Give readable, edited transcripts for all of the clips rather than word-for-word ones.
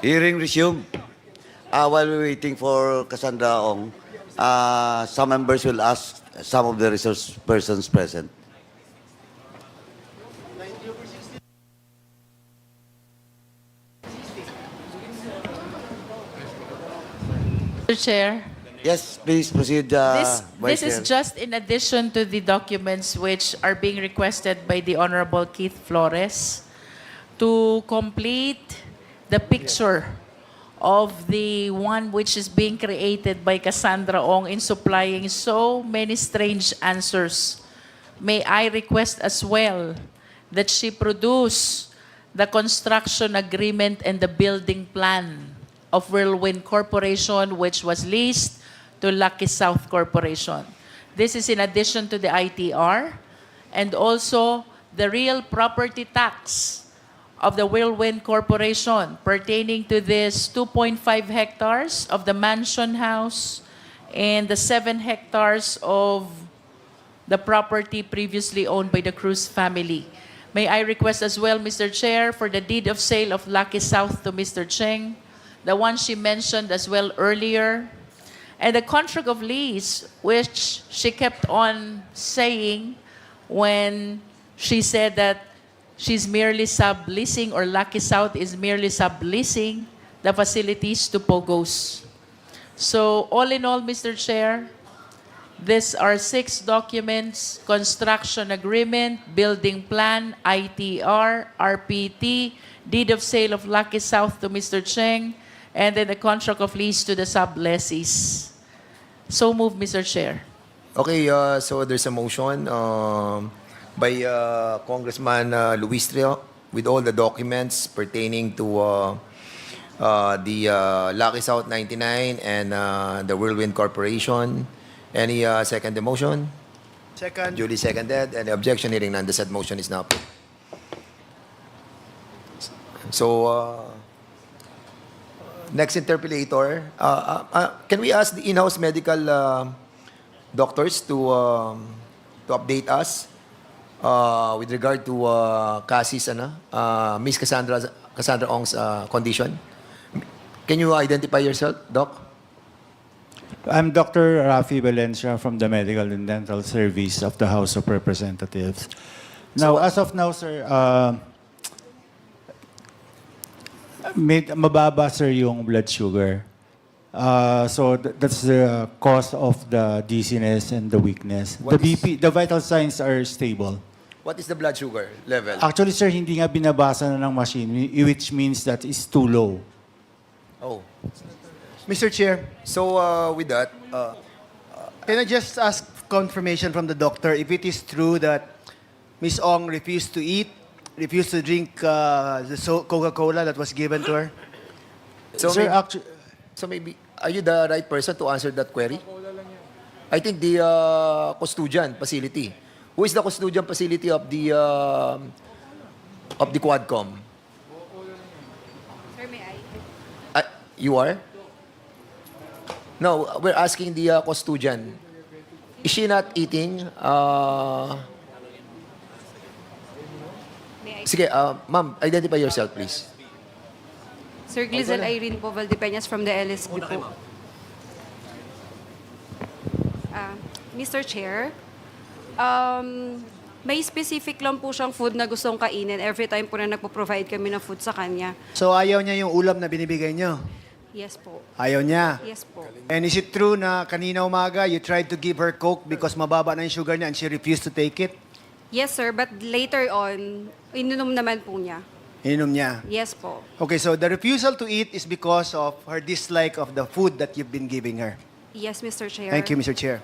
Hearing resume. While we're waiting for Cassandra Ong, some members will ask some of the resource persons present. Mr. Chair, Yes, please proceed, this Vice is Chair. just in addition to the documents which are being requested by the Honorable Keith Flores to complete the picture of the one which is being created by Cassandra Ong in supplying so many strange answers. May I request as well that she produce the construction agreement and the building plan of Whirlwind Corporation, which was leased to Lucky South Corporation. This is in addition to the ITR and also the real property tax of the Whirlwind Corporation pertaining to this 2.5 hectares of the mansion house and the 7 hectares of the property previously owned by the Cruz family. May I request as well, Mr. Chair, for the deed of sale of Lucky South to Mr. Cheng, the one she mentioned as well earlier, and the contract of lease, which she kept on saying when she said that she's merely subleasing or Lucky South is merely subleasing the facilities to Pogos. So all in all, Mr. Chair, these are 6 documents: construction agreement, building plan, ITR, RPT, deed of sale of Lucky South to Mr. Cheng, and then the contract of lease to the sublessees. So move, Mr. Chair. Okay, so there's a motion by Congressman Luis Trio with all the documents pertaining to the Lucky South 99 and the Whirlwind Corporation. Any second the motion? Second. Duly seconded. Any objection? Hearing none, the said motion is now approved. So, next interpellator. Can we ask the in-house medical doctors to update us with regard to Cassie's, Miss Cassandra Ong's condition? Can you identify yourself, Doc? I'm Dr. Rafi Valencia from the Medical and Dental Service of the House of Representatives. Now, as of now, sir, mababa, sir, yung blood sugar. So that's the cause of the dizziness and the weakness. The vital signs are stable. What is the blood sugar level? Actually, sir, hindi nga binabasa na ng machine, which means that it's too low. Oh. Mr. Chair, So, with that, can I just ask confirmation from the doctor if it is true that Ms. Ong refused to eat, refused to drink the Coca-Cola that was given to her? so, Sir, maybe, actually, so maybe, are you the right person to answer that query? I think the custodian facility. Who is the custodian facility of the Quadcom? Sir, may I? You are? No, we're asking the custodian. Is she not eating? May I? Sige, ma'am, identify yourself, please. Sir Glizel Irene po, Valdepeñas from the LSQ po. Mr. Chair, may specific lang po siyang food na gustong kainin every time po na nagpo-provide kami ng food sa kanya. So ayaw niya yung ulam na binibigay niyo? Yes po. Ayaw niya? Yes po. And is it true na kanina umaga you tried to give her Coke because mababa na yung sugar niya and she refused to take it? Yes, sir, but later on, ininom naman po niya. Ininom niya? Yes po. Okay, so the refusal to eat is because of her dislike of the food that you've been giving her. Yes, Mr. Chair. Thank you, Mr. Chair.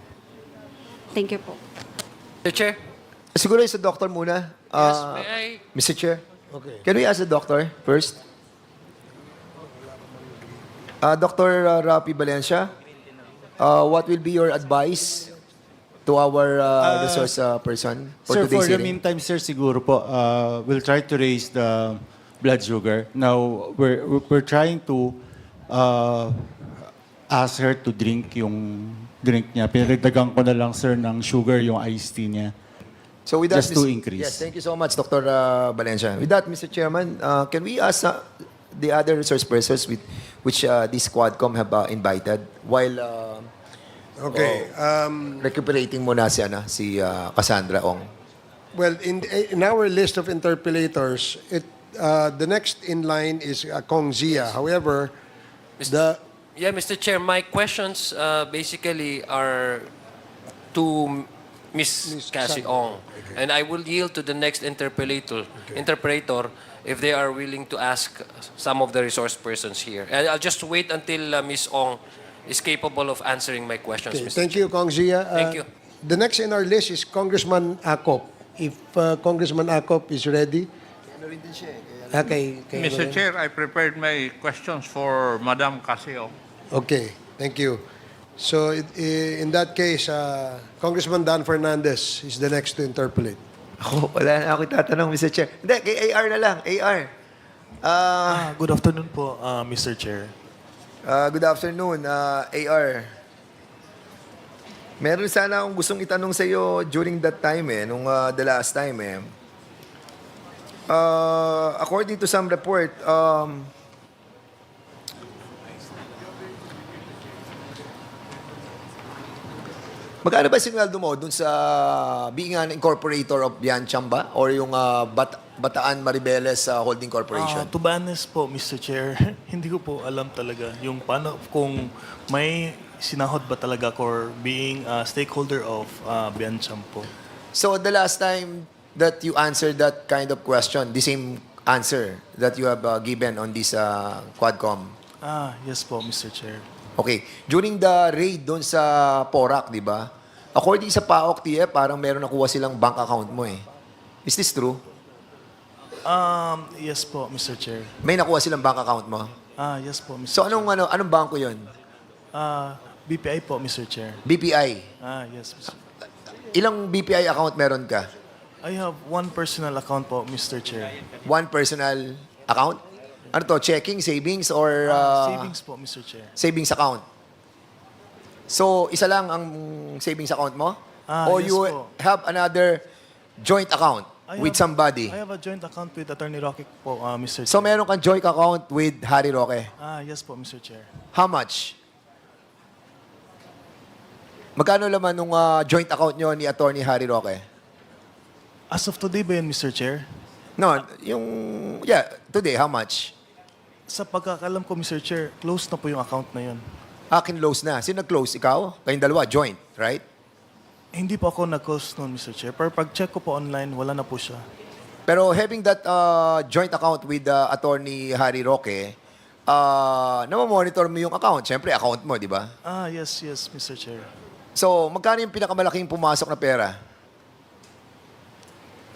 Thank you po. Mr. Chair? Siguro yung sa doctor muna. Yes, may I? Mr. Chair? Okay. Can we ask the doctor first? Dr. Rapi Valencia, what will be your advice to our resource person for sir, today's for the hearing? meantime, sir, siguro po, we'll try to raise the blood sugar. Now, we're trying to ask her to drink yung drink niya. Pinagdagan ko na lang, sir, ng sugar yung iced tea niya. So with that, Just to increase. Yes, thank you so much, Dr. Valencia. With that, Mr. Chairman, can we ask the other resource persons which this Quadcom have invited while Okay. recuperating muna si Cassandra Ong? Well, in our list of interpellators, the next in line is Kong Zia. However, Yeah, Mr. Chair, my questions basically are to Ms. Cassie Ong. And I will yield to the next interpreter if they are willing to ask some of the resource persons here. And I'll just wait until Ms. Ong is capable of answering my questions, okay, Mr. thank you, Kong Zia. Thank you. The next in our list is Congressman Akop. If Congressman Akop is ready. Okay. Mr. Chair, I prepared my questions for Madam Casio. Okay, thank you. So in that case, Congressman Dan Fernandez is the next to interpolate. Ako, wala na ako tatanong, Mr. Chair. Hindi, kay AR na lang. AR. Good afternoon po, Mr. Chair. Good afternoon, AR. Meron sana akong gustong itanong sa iyo during that time nung the last time according to some report, magkano ba sinweldo mo dun sa being an incorporator of Biancham ba? Or yung Bataan Maribeles Holding Corporation? To be honest po, Mr. Chair, hindi ko po alam talaga yung paano, kung may sinahod ba talaga or being a stakeholder of Biancham po. So the last time that you answered that kind of question, the same answer that you have given on this Quadcom? Yes po, Mr. Chair. Okay. During the raid doon sa Porac, di ba? According sa PAOK, TF, parang meron nakuha silang bank account mo eh. Is this true? Yes po, Mr. Chair. May nakuha silang bank account mo? Yes po, Mr. So anong bangko yun? BPI po, Mr. Chair. BPI. Yes, Mr. Ilang BPI account meron ka? I have one personal account po, Mr. Chair. One personal account? Ano to? Checking, savings, or Savings po, Mr. Chair. savings account? So, isa lang ang savings account mo? Or Yes you po. have another joint account with somebody? I have a joint account with Attorney Roque po, Mr. Chair. So, meron kang joint account with Harry Roque. Yes po, Mr. Chair. How much? Magkano laman nung joint account nyo ni Attorney Harry Roque? As of today ba yun, Mr. Chair? No, today, how much? Sa pagkakalam ko, Mr. Chair, close na po yung account na yun. Close na. Sino nag-close? Ikaw? Kayong dalawa, joint, right? Hindi po ako nag-close noon, Mr. Chair. Pero pag-check ko po online, wala na po siya. Pero having that joint account with Attorney Harry Roque, namamonitor mo yung account. Siyempre, account mo, di ba? Yes, Mr. Chair. So, magkano yung pinakamalaking pumasok na pera?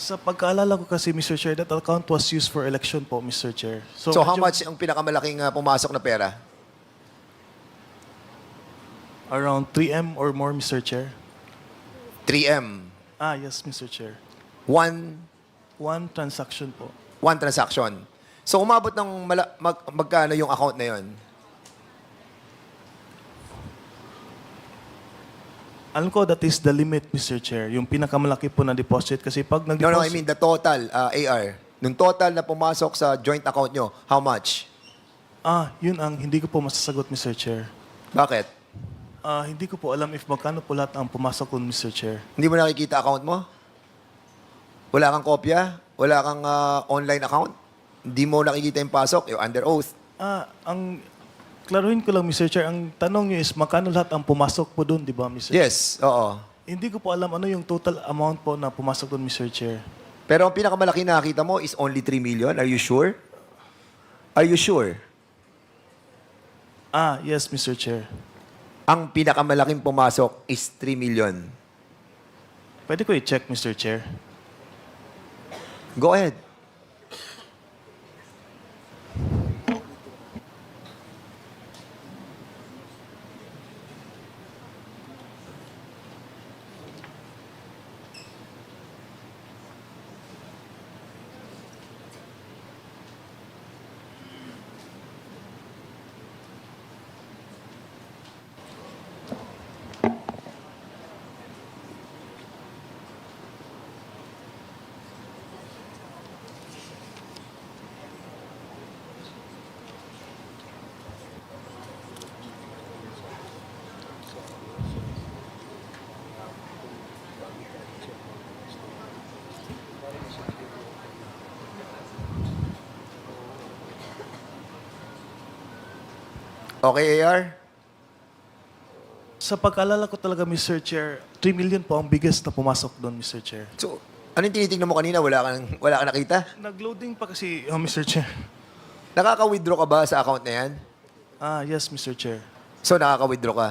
Sa pagkaalala ko kasi, Mr. Chair, that account was used for election po, Mr. Chair. So, how medyo much ang pinakamalaking pumasok na pera? Around 3M or more, Mr. Chair. 3M. Yes, Mr. Chair. One Transaction po. transaction. So, umabot ng magkano yung account na yon? Alam ko that is the limit, Mr. Chair. Yung pinakamalaki po na deposit. Kasi pag nag-deposit... No, I mean the total, AR. Nung total na pumasok sa joint account nyo, how much? Yun ang hindi ko po masasagot, Mr. Chair. Bakit? Hindi ko po alam if magkano po lahat ang pumasok doon, Mr. Chair. Hindi mo nakikita account mo? Wala kang kopya? Wala kang online account? Hindi mo nakikita yung pasok? You're under oath. Ang klaruhin ko lang, Mr. Chair, ang tanong niyo is magkano lahat ang pumasok po doon, di ba, Mr. Chair? Yes, oo. Hindi ko po alam ano yung total amount po na pumasok doon, Mr. Chair. Pero ang pinakamalaki na nakita mo is only 3 million. Are you sure? Are you sure? Yes, Mr. Chair. Ang pinakamalaking pumasok is 3 million. Pwede ko i-check, Mr. Chair. Go ahead. Okay, AR? Sa pag-alala ko talaga, Mr. Chair, 3 million po ang biggest na pumasok doon, Mr. Chair. So, anong tinitingnan mo kanina? Wala ka nakita? Nag-loading pa kasi, Mr. Chair. Nakaka-withdraw ka ba sa account na yan? Yes, Mr. Chair. So, nakaka-withdraw ka.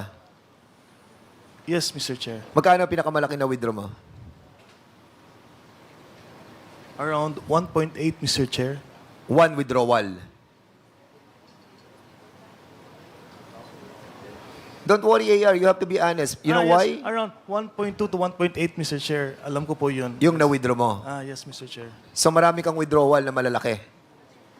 Yes, Mr. Chair. Magkano ang pinakamalaki na withdraw mo? Around 1.8, Mr. Chair. One withdrawal. Don't worry, AR. You have to be honest. You know why? Yes, around 1.2 to 1.8, Mr. Chair. Alam ko po yun. Yung na-withdraw mo. Yes, Mr. Chair. So, marami kang withdrawal na malalaki.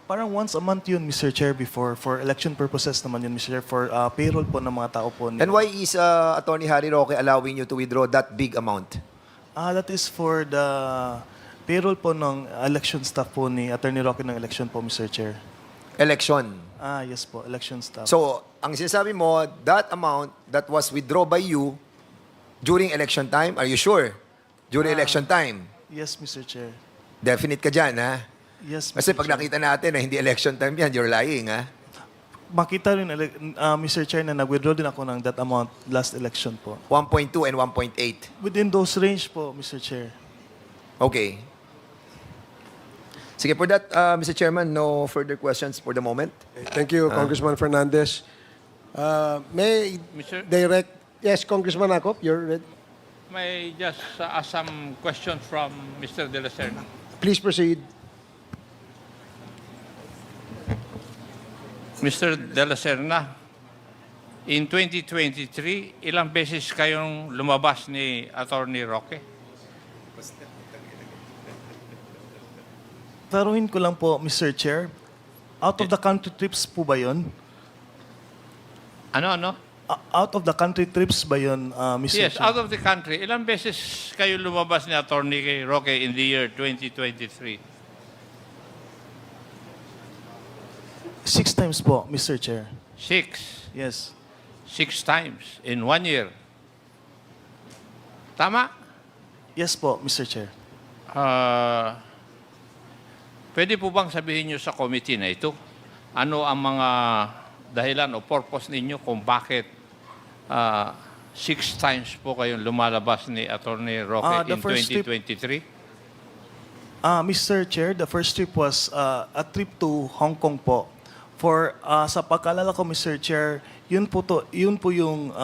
Parang once a month yun, Mr. Chair, before. For election purposes naman yun, Mr. Chair. For payroll po ng mga tao po. And why is Attorney Harry Roque allowing you to withdraw that big amount? That is for the payroll po ng election staff po ni Attorney Roque ng election po, Mr. Chair. Election. Yes po, election staff. So, ang sinasabi mo, that amount that was withdrawn by you during election time, are you sure? During election time? Yes, Mr. Chair. Definite ka dyan, ha? Yes, Mr. Kasi pag Chair. nakita natin na hindi election time yan, you're lying, ha? Makita rin, Mr. Chair, na nag-withdraw din ako ng that amount last election po. 1.2 and 1.8. Within those range po, Mr. Chair. Okay. Sige, for that, Mr. Chairman, no further questions for the moment. Thank you, Congressman Fernandez. May Mr. direct... Yes, Congressman Akop, you're ready. May just ask some questions from Mr. De La Serna. Please proceed. Mr. De La Serna, in 2023, ilang beses kayong lumabas ni Attorney Roque? Taruhin ko lang po, Mr. Chair. Out of the country trips po ba yun? Ano? Out of the country trips ba yun, Mr. Yes, Chair? out of the country. Ilang beses kayo lumabas ni Attorney Roque in the year 2023? 6 times po, Mr. Chair. 6. Yes. 6 times in 1 year. Tama? Yes po, Mr. Chair. Pwede po bang sabihin nyo sa committee na ito, ano ang mga dahilan o purpose ninyo kung bakit 6 times po kayong lumalabas ni Attorney Roque The in first trip- 2023? Mr. Chair, the first trip was a trip to Hong Kong po. For sa pagkalala ko, Mr. Chair, yun po yung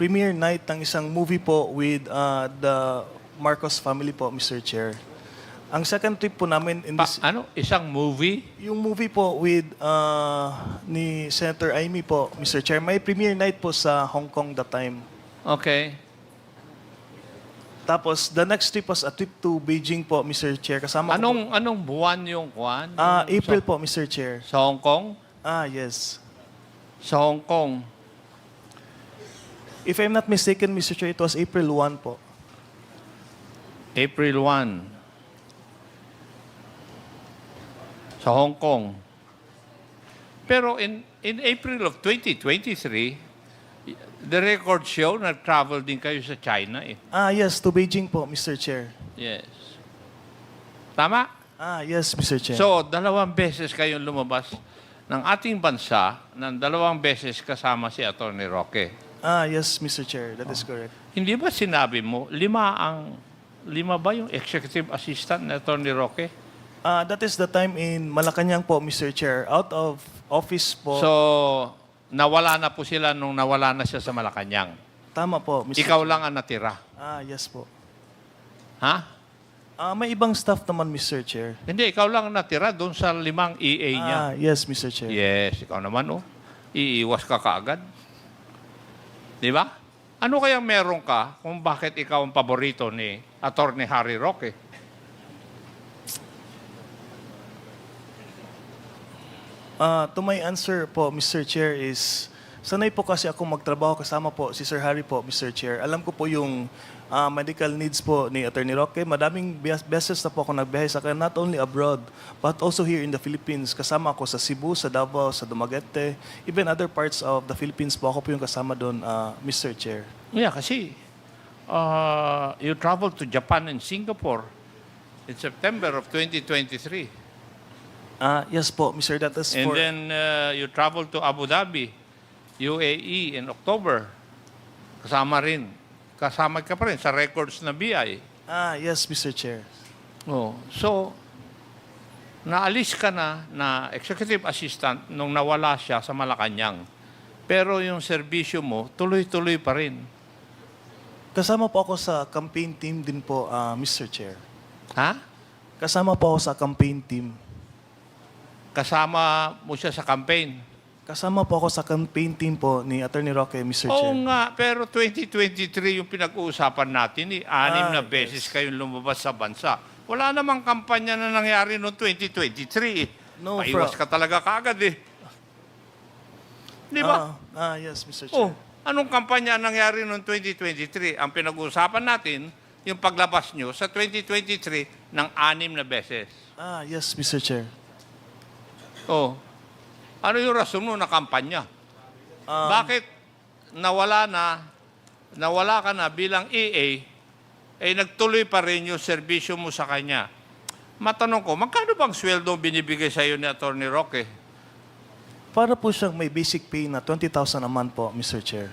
premiere night ng isang movie po with the Marcos family po, Mr. Chair. Ang second trip po namin in this, Isang movie? yung movie po with ni Senator Amy po, Mr. Chair. May premiere night po sa Hong Kong that time. Okay. Tapos the next trip was a trip to Beijing po, Mr. Chair. Kasama ko po, Anong buwan yung kwan? April po, Mr. Chair. Sa Hong Kong? Yes. Sa Hong Kong. If I'm not mistaken, Mr. Chair, it was April 1 po. April 1. Sa Hong Kong. Pero in April of 2023, the record show, nag-travel din kayo sa China eh. Yes, to Beijing po, Mr. Chair. Yes. Tama? Yes, Mr. Chair. So, 2 beses kayong lumabas ng ating bansa, ng 2 beses kasama si Attorney Roque. Yes, Mr. Chair. That is correct. Hindi ba sinabi mo, 5 ba yung executive assistant ni Attorney Roque? That is the time in Malacanang po, Mr. Chair. Out of office po. So, nawala na po sila nung nawala na siya sa Malacanang. Tama po, Mr. Ikaw lang ang natira. Yes po. Ha? May ibang staff naman, Mr. Chair. Hindi, ikaw lang ang natira doon sa 5 EA niya. Yes, Mr. Chair. Yes, ikaw naman, oh. Iiwas ka kaagad. Di ba? Ano kaya meron ka kung bakit ikaw ang paborito ni Attorney Harry Roque? To my answer po, Mr. Chair, is sanay po kasi ako magtrabaho kasama po si Sir Harry po, Mr. Chair. Alam ko po yung medical needs po ni Attorney Roque. Madaming beses na po ako nagbiyahe sa kanya, not only abroad, but also here in the Philippines. Kasama ako sa Cebu, sa Davao, sa Dumaguete, even other parts of the Philippines po. Ako po yung kasama doon, Mr. Chair. Yeah, kasi you traveled to Japan and Singapore in September of 2023. Yes po, Mr. That is And for... then you traveled to Abu Dhabi UAE in October. Kasama ka pa rin sa records na BI. Yes, Mr. Chair. Oh, so, naalis ka na executive assistant nung nawala siya sa Malacanang. Pero yung serbisyo mo, tuloy-tuloy pa rin. Kasama po ako sa campaign team din po, Mr. Chair. Ha? Kasama po ako sa campaign team. Kasama mo siya sa campaign. Kasama po ako sa campaign team po ni Attorney Roque, Mr. Oo Chair. nga, pero 2023 yung pinag-uusapan natin. 6 na beses kayong lumabas sa bansa. Wala namang kampanya na nangyari noong 2023. No, Paiwas ka talaga kaagad eh. Di ba? Yes, Mr. Oh, Chair. anong kampanya nangyari noong 2023? Ang pinag-uusapan natin, yung paglabas nyo sa 2023 ng 6 na beses. Yes, Mr. Chair. Oh, ano yung rason mo na kampanya? Bakit nawala ka na bilang EA, nagtuloy pa rin yung serbisyo mo sa kanya? Matanong ko, magkano bang sweldo binibigay sa iyo ni Atty. Roque? Para po siyang may basic pay na 20,000 a month po, Mr. Chair.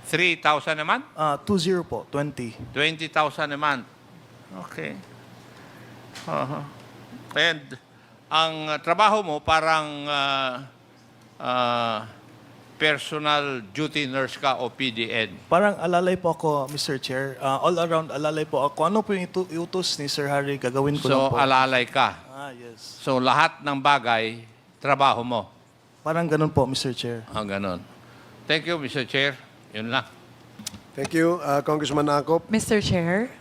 3,000 naman? 20 po, 20. 20,000 a month. Okay. And ang trabaho mo parang personal duty nurse ka o PDN. Parang alalay po ako, Mr. Chair. All around alalay po ako. Ano po yung iutos ni Sir Harry, gagawin ko lang So, po. alalay ka. Yes. So, lahat ng bagay, trabaho mo. Parang ganun po, Mr. Chair. Ganon. Thank you, Mr. Chair. Yun lang. Thank you, Congressman Akop. Mr. Chair?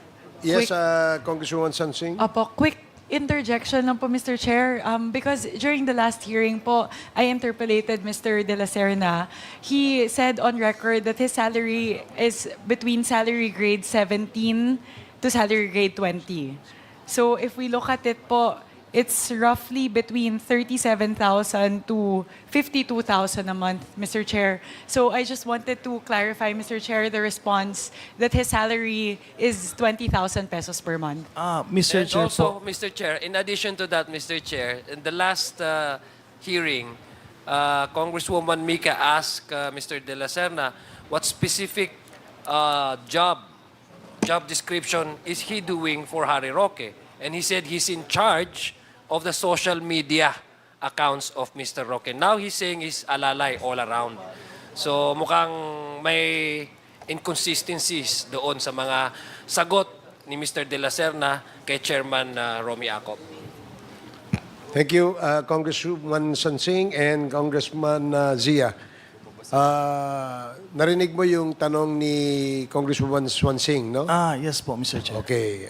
Yes, Quick- Congresswoman Sansing. Opo, quick interjection lang po, Mr. Chair. Because during the last hearing po, I interpolated Mr. De La Serna. He said on record that his salary is between salary grade 17 to salary grade 20. So if we look at it po, it's roughly between 37,000 to 52,000 a month, Mr. Chair. So I just wanted to clarify, Mr. Chair, the response that his salary is 20,000 pesos per month. Mr. And Chair also, po. Mr. Chair, in addition to that, Mr. Chair, in the last hearing, Congresswoman Mika asked Mr. De La Serna what specific job description is he doing for Harry Roque. And he said he's in charge of the social media accounts of Mr. Roque. Now he's saying he's alalay all around. So mukhang may inconsistencies doon sa mga sagot ni Mr. De La Serna kay Chairman Romy Akop. Thank you, Congresswoman Sansing and Congressman Zia. Narinig mo yung tanong ni Congresswoman Swansing, no? Yes po, Mr. Chair. Okay.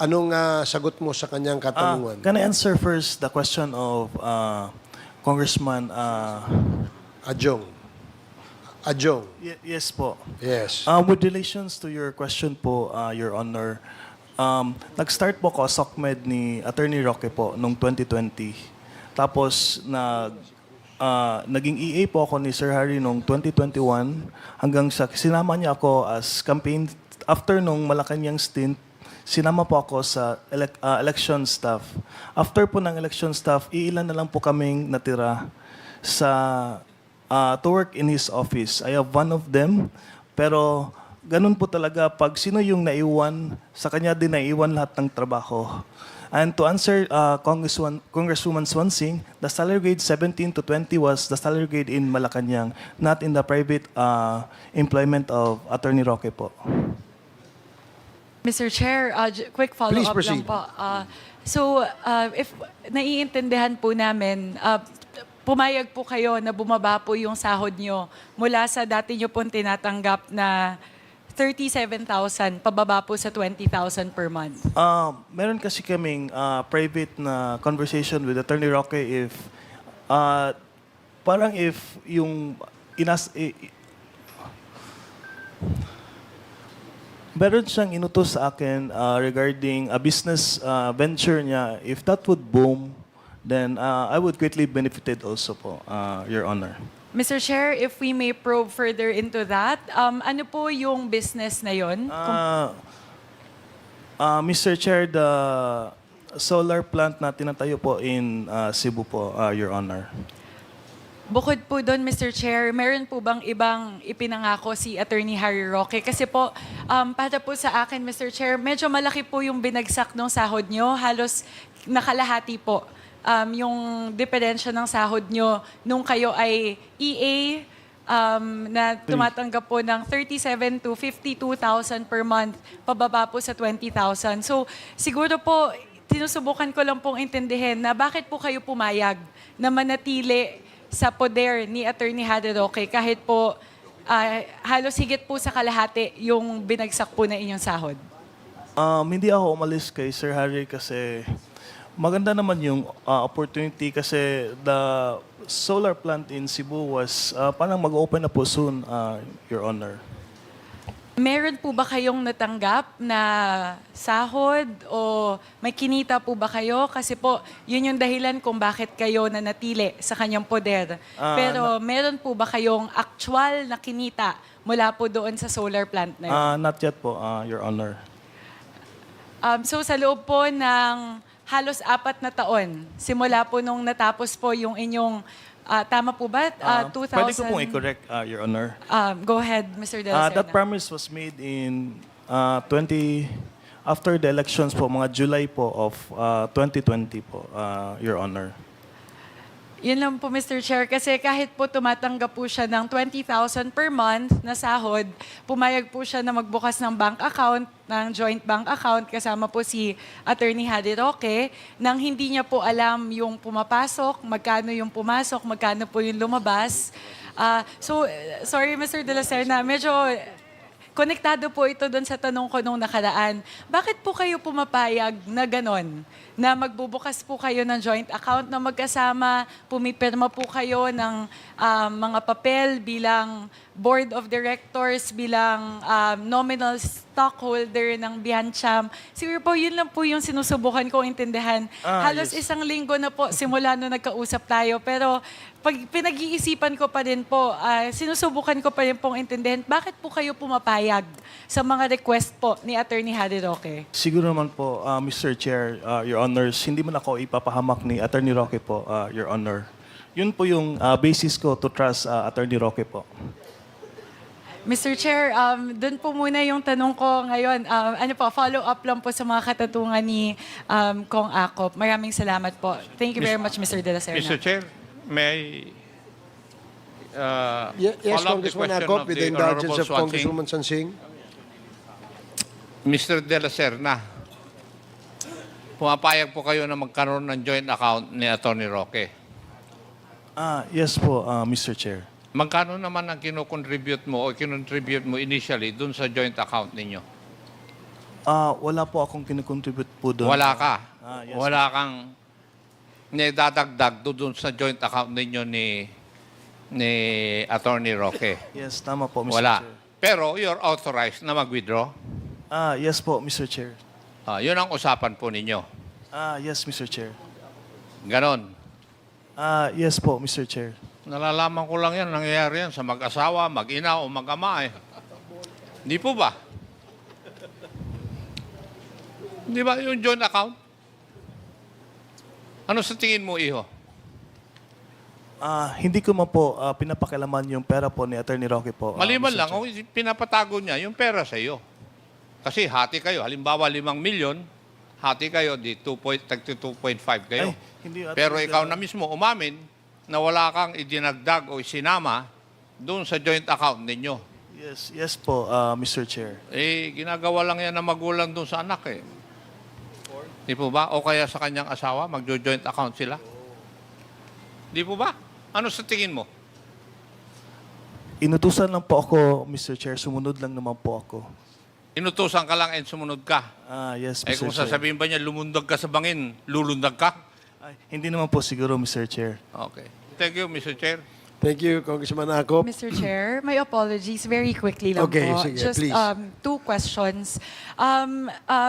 Anong sagot mo sa kanyang katanungan? Can I answer first the question of Congressman... Adjong. yes po. Yes. With relations to your question po, Your Honor, nag-start po ako SOCMED ni Attorney Roque po noong 2020. Tapos naging EA po ako ni Sir Harry noong 2021 hanggang sa sinama niya ako as campaign after nung Malacanang stint. Sinama po ako sa election staff. After po ng election staff, iilan na lang po kaming natira to work in his office. I have one of them, pero ganun po talaga, pag sino yung naiwan, sa kanya din naiwan lahat ng trabaho. And to answer Congresswoman Swansing, the salary grade 17 to 20 was the salary grade in Malacanang, not in the private employment of Attorney Roque po. Mr. Chair, quick Please follow-up proceed. lang po. So, if naiintindihan po namin, pumayag po kayo na bumaba po yung sahod nyo mula sa dati nyo pong tinatanggap na 37,000, pababa po sa 20,000 per month. Meron kasi kaming private na conversation with Attorney Roque if parang if yung meron siyang inutos sa akin regarding a business venture niya. If that would boom, then I would greatly benefited also po, Your Honor. Mr. Chair, if we may probe further into that, ano po yung business na yon? Mr. Chair, the solar plant na tinatayo po in Cebu po, Your Honor. Bukod po doon, Mr. Chair, meron po bang ibang ipinangako si Attorney Harry Roque? Kasi po, para po sa akin, Mr. Chair, medyo malaki po yung binagsak ng sahod nyo. Halos nakalahati po yung diferensya ng sahod nyo nung kayo ay EA na tumatanggap po ng 37 to 52,000 per month, pababa po sa 20,000. So, siguro po, tinusubukan ko lang pong intindihin na bakit po kayo pumayag na manatili sa poder ni Attorney Harry Roque kahit po halos higit po sa kalahati yung binagsak po na inyong sahod? Hindi ako umalis kay Sir Harry kasi maganda naman yung opportunity kasi the solar plant in Cebu was parang mag-open na po soon, Your Honor. Meron po ba kayong natanggap na sahod o may kinita po ba kayo? Kasi po, yun yung dahilan kung bakit kayo nanatili sa kanyang poder. Pero meron po ba kayong actual na kinita mula po doon sa solar plant na yun? Not yet po, Your Honor. So sa loob po ng halos 4 na taon, simula po nung natapos po yung inyong, tama po ba? 2000? Pwede ko pong i-correct, Your Honor. Go ahead, Mr. De La Serna. That promise was made in after the elections po, mga July po of 2020 po, Your Honor. Yun lang po, Mr. Chair, kasi kahit po tumatanggap po siya ng 20,000 per month na sahod, pumayag po siya na magbukas ng bank account, ng joint bank account, kasama po si Attorney Harry Roque, nang hindi niya po alam yung pumapasok, magkano yung pumasok, magkano po yung lumabas. Sorry, Mr. De La Serna, medyo konektado po ito doon sa tanong ko nung nakaraan. Bakit po kayo pumapayag na ganon? Na magbubukas po kayo ng joint account na magkasama, pumipirma po kayo ng mga papel bilang board of directors, bilang nominal stockholder ng Biancham. Siguro po, yun lang po yung sinusubukan kong intindihan. Halos Yes. 1 linggo na po simula nung nagkausap tayo. Pero pag pinag-iisipan ko pa rin po, sinusubukan ko pa rin pong intindihan, bakit po kayo pumapayag sa mga request po ni Attorney Harry Roque? Siguro naman po, Mr. Chair, Your Honors, hindi man ako ipapahamak ni Attorney Roque po, Your Honor. Yun po yung basis ko to trust Attorney Roque po. Mr. Chair, doon po muna yung tanong ko ngayon. Follow up lang po sa mga katatungan ni Kong Akop. Maraming salamat po. Thank you very much, Mr. De La Serna. Mr. Chair, may Yes, follow up the Congressman question Akop, of with the the indulgence Honorable of Swansing. Congresswoman Sansing. Mr. De La Serna, pumapayag po kayo na magkaroon ng joint account ni Attorney Roque. Yes po, Mr. Chair. Magkano naman ang kinocontribute mo o kinontribute mo initially dun sa joint account ninyo? Wala po akong kinocontribute po doon. Wala ka. Yes, Wala kang nidadagdag doon sa joint account ninyo ni Attorney Roque. Yes, tama po, Mr. Wala. Chair. Pero you're authorized na mag-withdraw. Yes po, Mr. Chair. Yun ang usapan po ninyo. Yes, Mr. Chair. Ganon. Yes po, Mr. Chair. Nalalaman ko lang yan, nangyayari yan sa mag-asawa, mag-ina o mag-ama eh. Di po ba? Di ba yung joint account? Ano sa tingin mo, iho? Hindi ko man po pinapakialaman yung pera po ni Attorney Roque po. Maliban Mr. lang, Chair. kung pinapatago niya yung pera sa iyo. Kasi hati kayo. Halimbawa, 5 milyon, hati kayo, di 2.5 kayo. Ay, hindi, Pero Attorney, ikaw na mismo umamin na wala kang idinagdag o isinama doon sa joint account ninyo. Yes po, Mr. Chair. Ginagawa lang yan ng magulang doon sa anak eh. Di po ba? O kaya sa kanyang asawa, magjo-joint account sila. Di po ba? Ano sa tingin mo? Inutusan lang po ako, Mr. Chair. Sumunod lang naman po ako. Inutusan ka lang and sumunod ka. Yes, Eh Mr. kung Chair. sasabihin ba niya, lumundag ka sa bangin, lulundag ka? Ay, hindi naman po siguro, Mr. Chair. Okay. Thank you, Mr. Chair. Thank you, Congressman Akop. Mr. Chair, my apologies. Very quickly lang Okay, po. sige, Just please. 2 questions.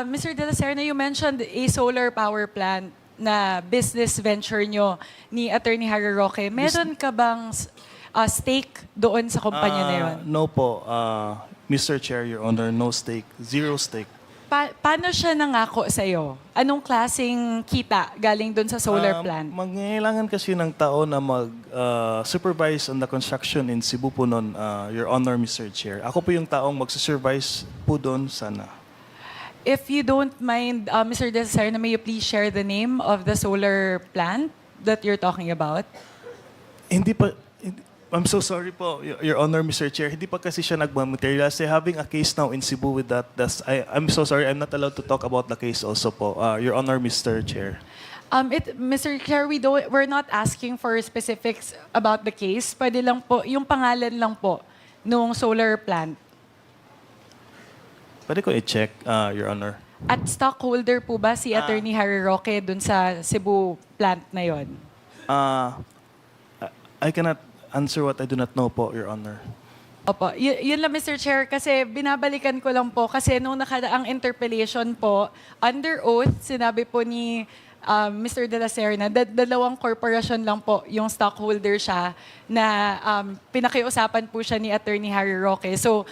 Mr. De La Serna, you mentioned a solar power plant na business venture nyo ni Attorney Harry Roque. Meron ka bang stake doon sa kumpanya na yun? No po, Mr. Chair, Your Honor, no stake. Zero stake. paano siya nangako sa'yo? Anong klaseng kita galing dun sa solar plant? Mangailangan kasi ng tao na mag-supervise on the construction in Cebu po nun, Your Honor, Mr. Chair. Ako po yung taong mag-supervise po doon sana. If you don't mind, Mr. De La Serna, may you please share the name of the solar plant that you're talking about? Hindi pa, I'm so sorry po, Your Honor, Mr. Chair. Hindi pa kasi siya nagmamaterialize. Having a case now in Cebu with that, I'm so sorry, I'm not allowed to talk about the case also po, Your Honor, Mr. Chair. Mr. Chair, we're not asking for specifics about the case. Pwede lang po, yung pangalan lang po nung solar plant. Pwede ko i-check, Your Honor. At stockholder po ba si Attorney Harry Roque dun sa Cebu plant na yon? I cannot answer what I do not know po, Your Honor. Opo, yun lang Mr. Chair kasi binabalikan ko lang po kasi nung nakaraang interpellation po, under oath, sinabi po ni Mr. De La Serna, dalawang corporation lang po yung stockholder siya na pinakiusapan po siya ni Attorney Harry Roque. So,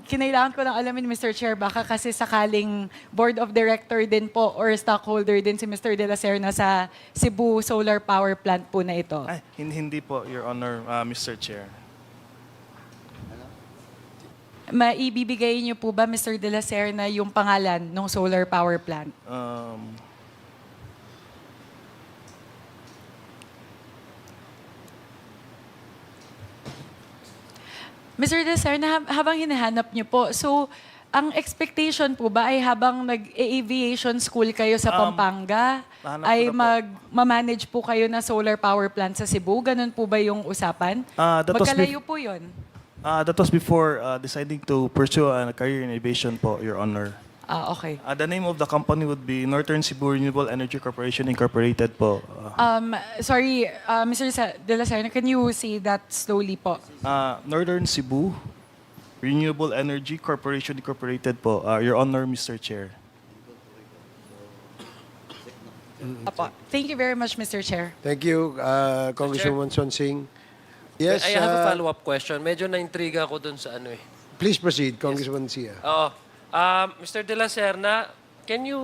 kinailangan ko lang alamin, Mr. Chair, baka kasi sakaling board of director din po or stockholder din si Mr. De La Serna sa Cebu Solar Power Plant po na ito. Ay, hindi po, Your Honor, Mr. Chair. Maibibigay niyo po ba, Mr. De La Serna, yung pangalan ng solar power plant? Mr. De La Serna, habang hinahanap niyo po, so ang expectation po ba ay habang nag-aviation school kayo sa Pampanga, Nahanap ay ko na po. mag-manage po kayo na solar power plant sa Cebu? Ganun po ba yung usapan? That was Magkalayo po yun? That was before deciding to pursue a career in aviation po, Your Honor. Okay. The name of the company would be Northern Cebu Renewable Energy Corporation Incorporated po. Sorry, Mr. De La Serna, can you say that slowly po? Northern Cebu Renewable Energy Corporation Incorporated po, Your Honor, Mr. Chair. Apo. Thank you very much, Mr. Chair. Thank you, Congresswoman Sonsing. Yes, I have a follow-up question. Medyo na-intriga ako dun sa ano eh. please proceed, Congresswoman Sia. Oo. Mr. De La Serna, can you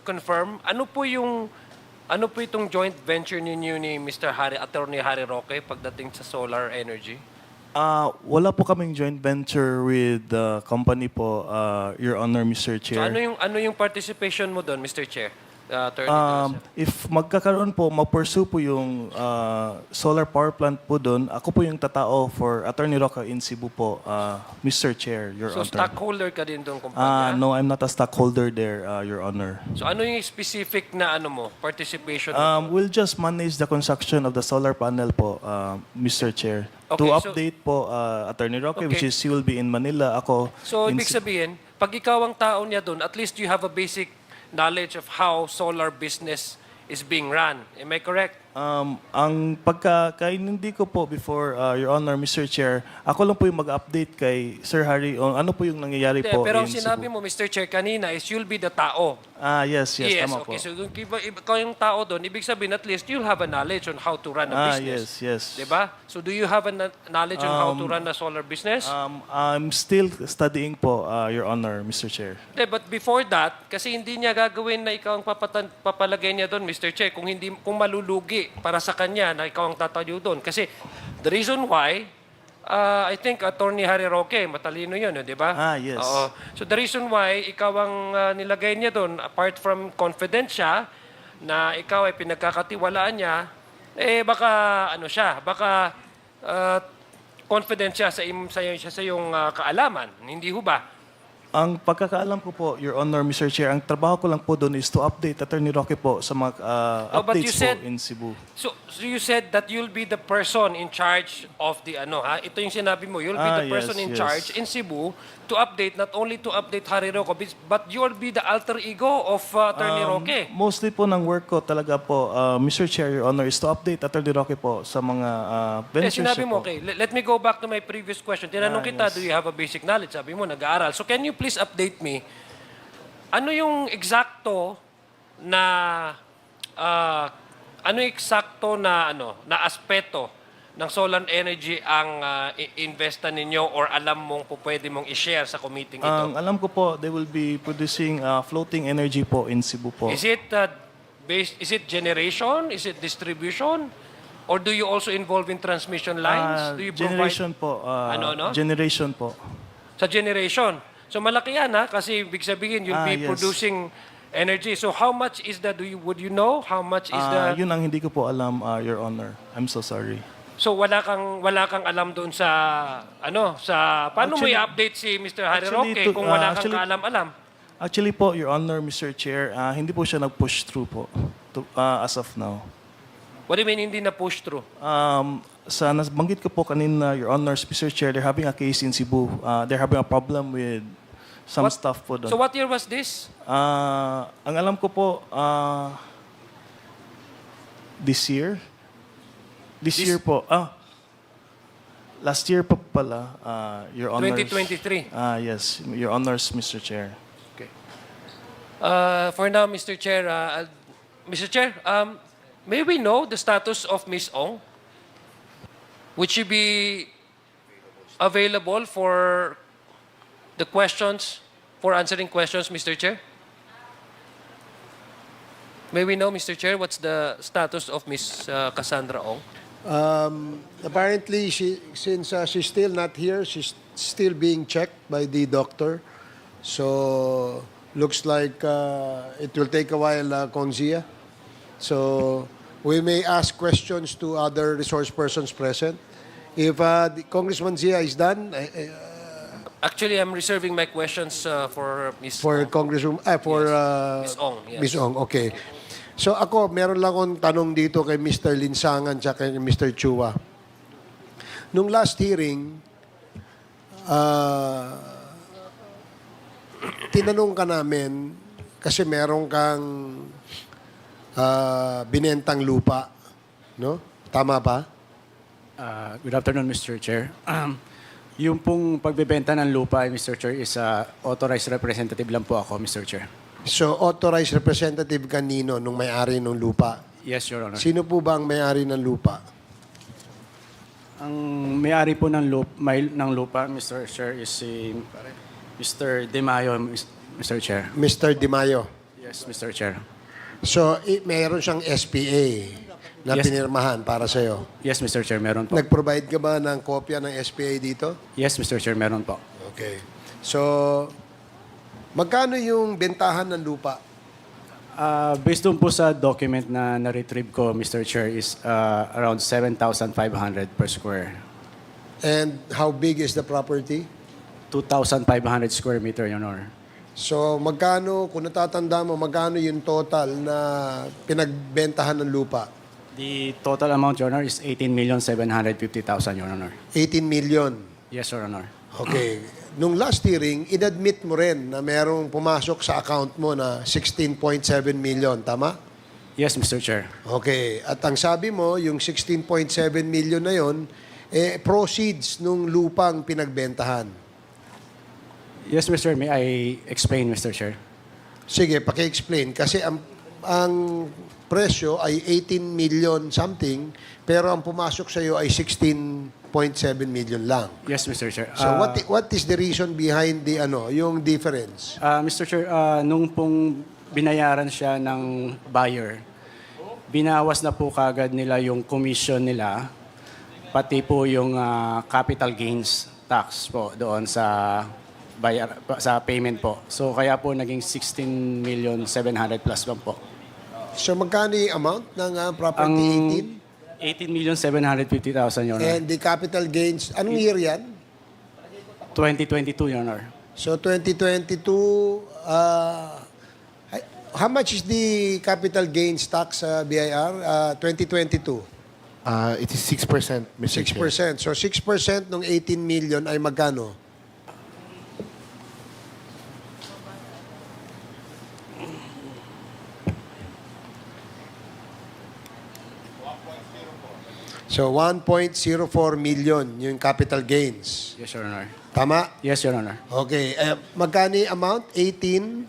confirm ano po itong joint venture ninyo ni Attorney Harry Roque pagdating sa solar energy? Wala po kaming joint venture with the company po, Your Honor, Mr. So Chair. ano yung participation mo doon, Mr. Chair? Attorney De La Serna. If magkakaroon po, ma-pursue po yung solar power plant po doon, ako po yung tatao for Attorney Roque in Cebu po, Mr. Chair, Your So Honor. stockholder ka din doon kumpanya? No, I'm not a stockholder there, Your Honor. So ano yung specific na participation mo? We'll just manage the construction of the solar panel po, Mr. Chair. Okay, To so- update po, Attorney Roque, which Okay. is he will be in Manila. Ako So in ibig sabihin, pag ikaw ang tao niya doon, at least you have a basic knowledge of how solar business is being run. Am I correct? Ang pagkakaintindi ko po before, Your Honor, Mr. Chair, ako lang po yung mag-update kay Sir Harry on ano po yung nangyayari Hindi, po pero in ang sinabi Cebu. mo, Mr. Chair, kanina is you'll be the tao. Yes, tama okay. po. So kung ikaw yung tao doon, ibig sabihin at least you'll have a knowledge on how to run a business. yes. Diba? So do you have a knowledge on how to run a solar business? I'm still studying po, Your Honor, Mr. Chair. Hindi, but before that, kasi hindi niya gagawin na ikaw ang papalagay niya doon, Mr. Chair, kung malulugi para sa kanya na ikaw ang tatayo doon. Kasi the reason why, I think Attorney Harry Roque, matalino yun, di ba? Yes. Oo. So the reason why ikaw ang nilagay niya doon, apart from confident siya, na ikaw ay pinagkakatiwalaan niya, baka confident siya sa iyong kaalaman. Hindi ho ba? Ang pagkakaalam ko po, Your Honor, Mr. Chair, ang trabaho ko lang po doon is to update Attorney Roque po sa mga but you updates said- po in Cebu. So you said that you'll be the person in charge of the Ito yung sinabi mo, you'll be the person in yes. charge in Cebu to update, not only to update Harry Roque, but you'll be the alter ego of Attorney Roque. Mostly po ng work ko talaga po, Mr. Chair, Your Honor, is to update Attorney Roque po sa mga ventures Sinabi niya mo, po. okay, let me go back to my previous question. Tinanong kita, yes. do you have a basic knowledge? Sabi mo, nag-aaral. So can you please update me, ano yung eksakto na aspeto ng solar energy ang investa ninyo or alam mong pwede mong i-share sa committee ito? Ang alam ko po, they will be producing floating energy po in Cebu po. Is it is it generation? Is it distribution? Or do you also involve in transmission lines? Do you Generation po. Ano? Generation po. Sa generation. So malaki yan ha, kasi big sabihin you'll be Yes. producing energy. So how much is that? Would you know how much is the? Yun ang hindi ko po alam, Your Honor. I'm so sorry. So wala kang alam doon sa paano mo Actually- i-update si Mr. Harry actually, Roque kung wala kang actually- kaalam-alam? Actually po, Your Honor, Mr. Chair, hindi po siya nag-push through po as of now. What do you mean hindi na push through? Sa nabanggit ko po kanina, Your Honor, Mr. Chair, they're having a case in Cebu. They're having a problem with some stuff po doon. So what year was this? Ang alam ko po, this year? This year po. Last year pa pala, Your Honors. 2023. Yes, Your Honors, Mr. Chair. For now, Mr. Chair, may we know the status of Ms. Ong? Would she be available for the questions, for answering questions, Mr. Chair? May we know, Mr. Chair, what's the status of Ms. Cassandra Ong? Apparently, since she's still not here, she's still being checked by the doctor. So, looks like it will take a while, Kongzia. So, we may ask questions to other resource persons present. If Congressman Zia is done, Actually, I'm reserving my questions for Ms. for Ong. Congresswoman, Ms. Ong, yes. Ms. Ong, okay. So ako, meron lang akong tanong dito kay Mr. Linsangan at kay Mr. Chua. Nung last hearing, tinanong ka namin kasi meron kang binentang lupa, no? Tama ba? Good afternoon, Mr. Chair. Yung pong pagbebenta ng lupa, Mr. Chair, is authorized representative lang po ako, Mr. Chair. So, authorized representative kanino nung may-ari ng lupa? Yes, Your Honor. Sino po ba ang may-ari ng lupa? Ang may-ari po ng lupa, Mr. Chair, is si Mr. De Mayo, Mr. Chair. Mr. Di Mayo. Yes, Mr. Chair. So, mayroon siyang SPA na Yes. pinirmahan para sa'yo. Yes, Mr. Chair, meron po. Nag-provide ka ba ng kopya ng SPA dito? Yes, Mr. Chair, meron po. Okay. So, magkano yung bentahan ng lupa? Based dun po sa document na na-retrieve ko, Mr. Chair, is around 7,500 per square. And how big is the property? 2,500 square meter, Your Honor. So, magkano, kung natatanda mo, magkano yung total na pinagbentahan ng lupa? The total amount, Your Honor, is 18,750,000, Your Honor. 18 million. Yes, Your Honor. Okay. Nung last hearing, inadmit mo rin na merong pumasok sa account mo na 16.7 million. Tama? Yes, Mr. Chair. Okay. At ang sabi mo, yung 16.7 million na yon, proceeds nung lupang pinagbentahan. Yes, Mr. Chair. May I explain, Mr. Chair? Sige, paki-explain. Kasi ang presyo ay 18 million something, pero ang pumasok sa iyo ay 16.7 million lang. Yes, Mr. Chair. So what is the reason behind the yung difference? Mr. Chair, nung pong binayaran siya ng buyer, binawas na po kagad nila yung commission nila, pati po yung capital gains tax po doon sa payment po. So kaya po naging 16,700,000 plus lang po. So magkano yung amount ng property? 18,750,000, Your Honor. And the capital gains, anong year yan? 2022, Your Honor. So 2022, how much is the capital gains tax BIR? 2022? It is 6%, Mr. Chair. 6%. So 6% ng 18 million ay magkano? So 1.04 million yung capital gains. Yes, Your Honor. Tama? Yes, Your Honor. Okay. Magkano yung amount? 18?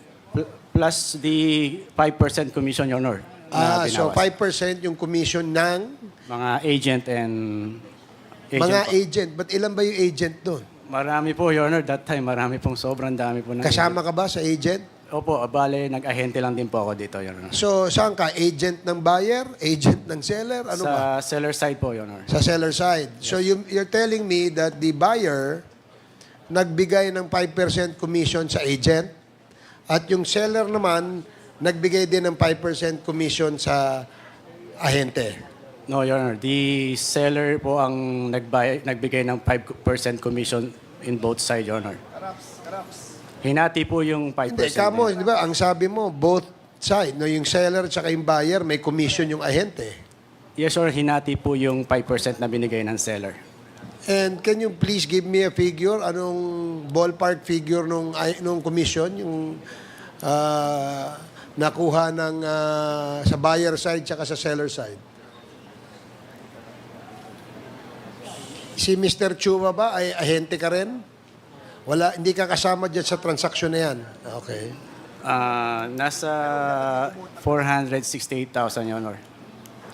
Plus the 5% commission, Your Honor. na So binawas. 5% yung commission ng Mga agent and Mga po. agent. But ilan ba yung agent doon? Marami po, Your Honor. That time, marami pong sobrang dami po. Kasama ka ba sa agent? Opo, bale, nag-ahente lang din po ako dito, Your Honor. So, saan ka? Agent ng buyer? Agent ng seller? Ano ba? Sa seller side po, Your Honor. Sa seller side. So, you're telling me that the buyer nagbigay ng 5% commission sa agent at yung seller naman nagbigay din ng 5% commission sa ahente. No, Your Honor. The seller po ang nagbigay ng 5% commission in both sides, Your Honor. Hinati po yung 5%. Hindi, kamo, di ba, ang sabi mo, both side, no, yung seller at yung buyer, may commission yung ahente. Yes, sir. Hinati po yung 5% na binigay ng seller. And can you please give me a figure? Anong ballpark figure nung commission? Yung nakuha ng sa buyer side tsaka sa seller side? Si Mr. Chua ba ay ahente ka rin? Wala, hindi ka kasama dyan sa transaksyon na yan. Okay. Nasa 468,000, Your Honor.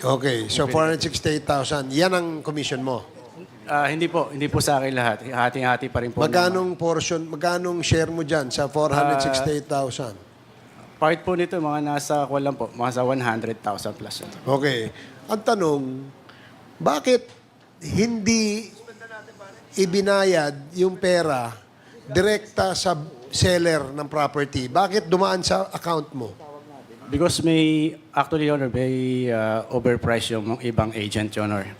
Okay, so 468,000. Yan ang commission mo. Hindi po sa akin lahat. Hati-hati pa rin po. Magkanong share mo dyan sa 468,000? Part po nito, mga nasa 100,000 plus. Okay. Ang tanong, bakit hindi ibinayad yung pera direkta sa seller ng property? Bakit dumaan sa account mo? Because actually, Your Honor, may overpriced yung ibang agent, Your Honor.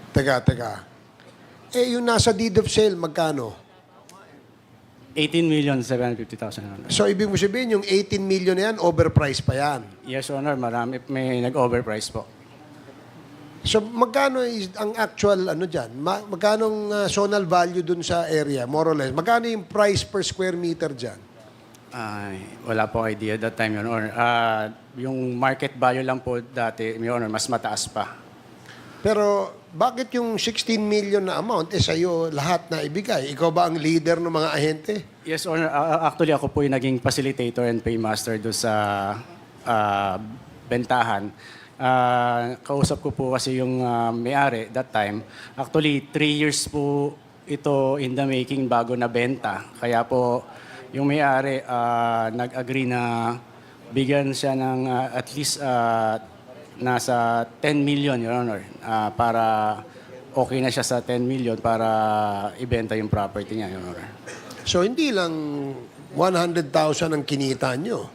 Teka. Eh, yung nasa deed of sale, magkano? 18,750,000, Your Honor. So, ibig mo sabihin, yung 18 million na yan, overpriced pa yan. Yes, Your Honor. May nag-overprice po. So, magkano is ang actual, dyan? Magkano zonal value dun sa area, more or less? Magkano yung price per square meter dyan? Wala po idea that time, Your Honor. Yung market value lang po dati, Your Honor, mas mataas pa. Pero, bakit yung 16 million na amount, sa'yo lahat na ibigay? Ikaw ba ang leader ng mga ahente? Yes, Honor. Actually, ako po yung naging facilitator and paymaster doon sa bentahan. Kausap ko po kasi yung may-ari that time. Actually, 3 years po ito in the making bago na benta. Kaya po, yung may-ari nag-agree na bigyan siya ng at least nasa 10 million, Your Honor, para okay na siya sa 10 million para ibenta yung property niya, Your Honor. So, hindi lang 100,000 ang kinita nyo.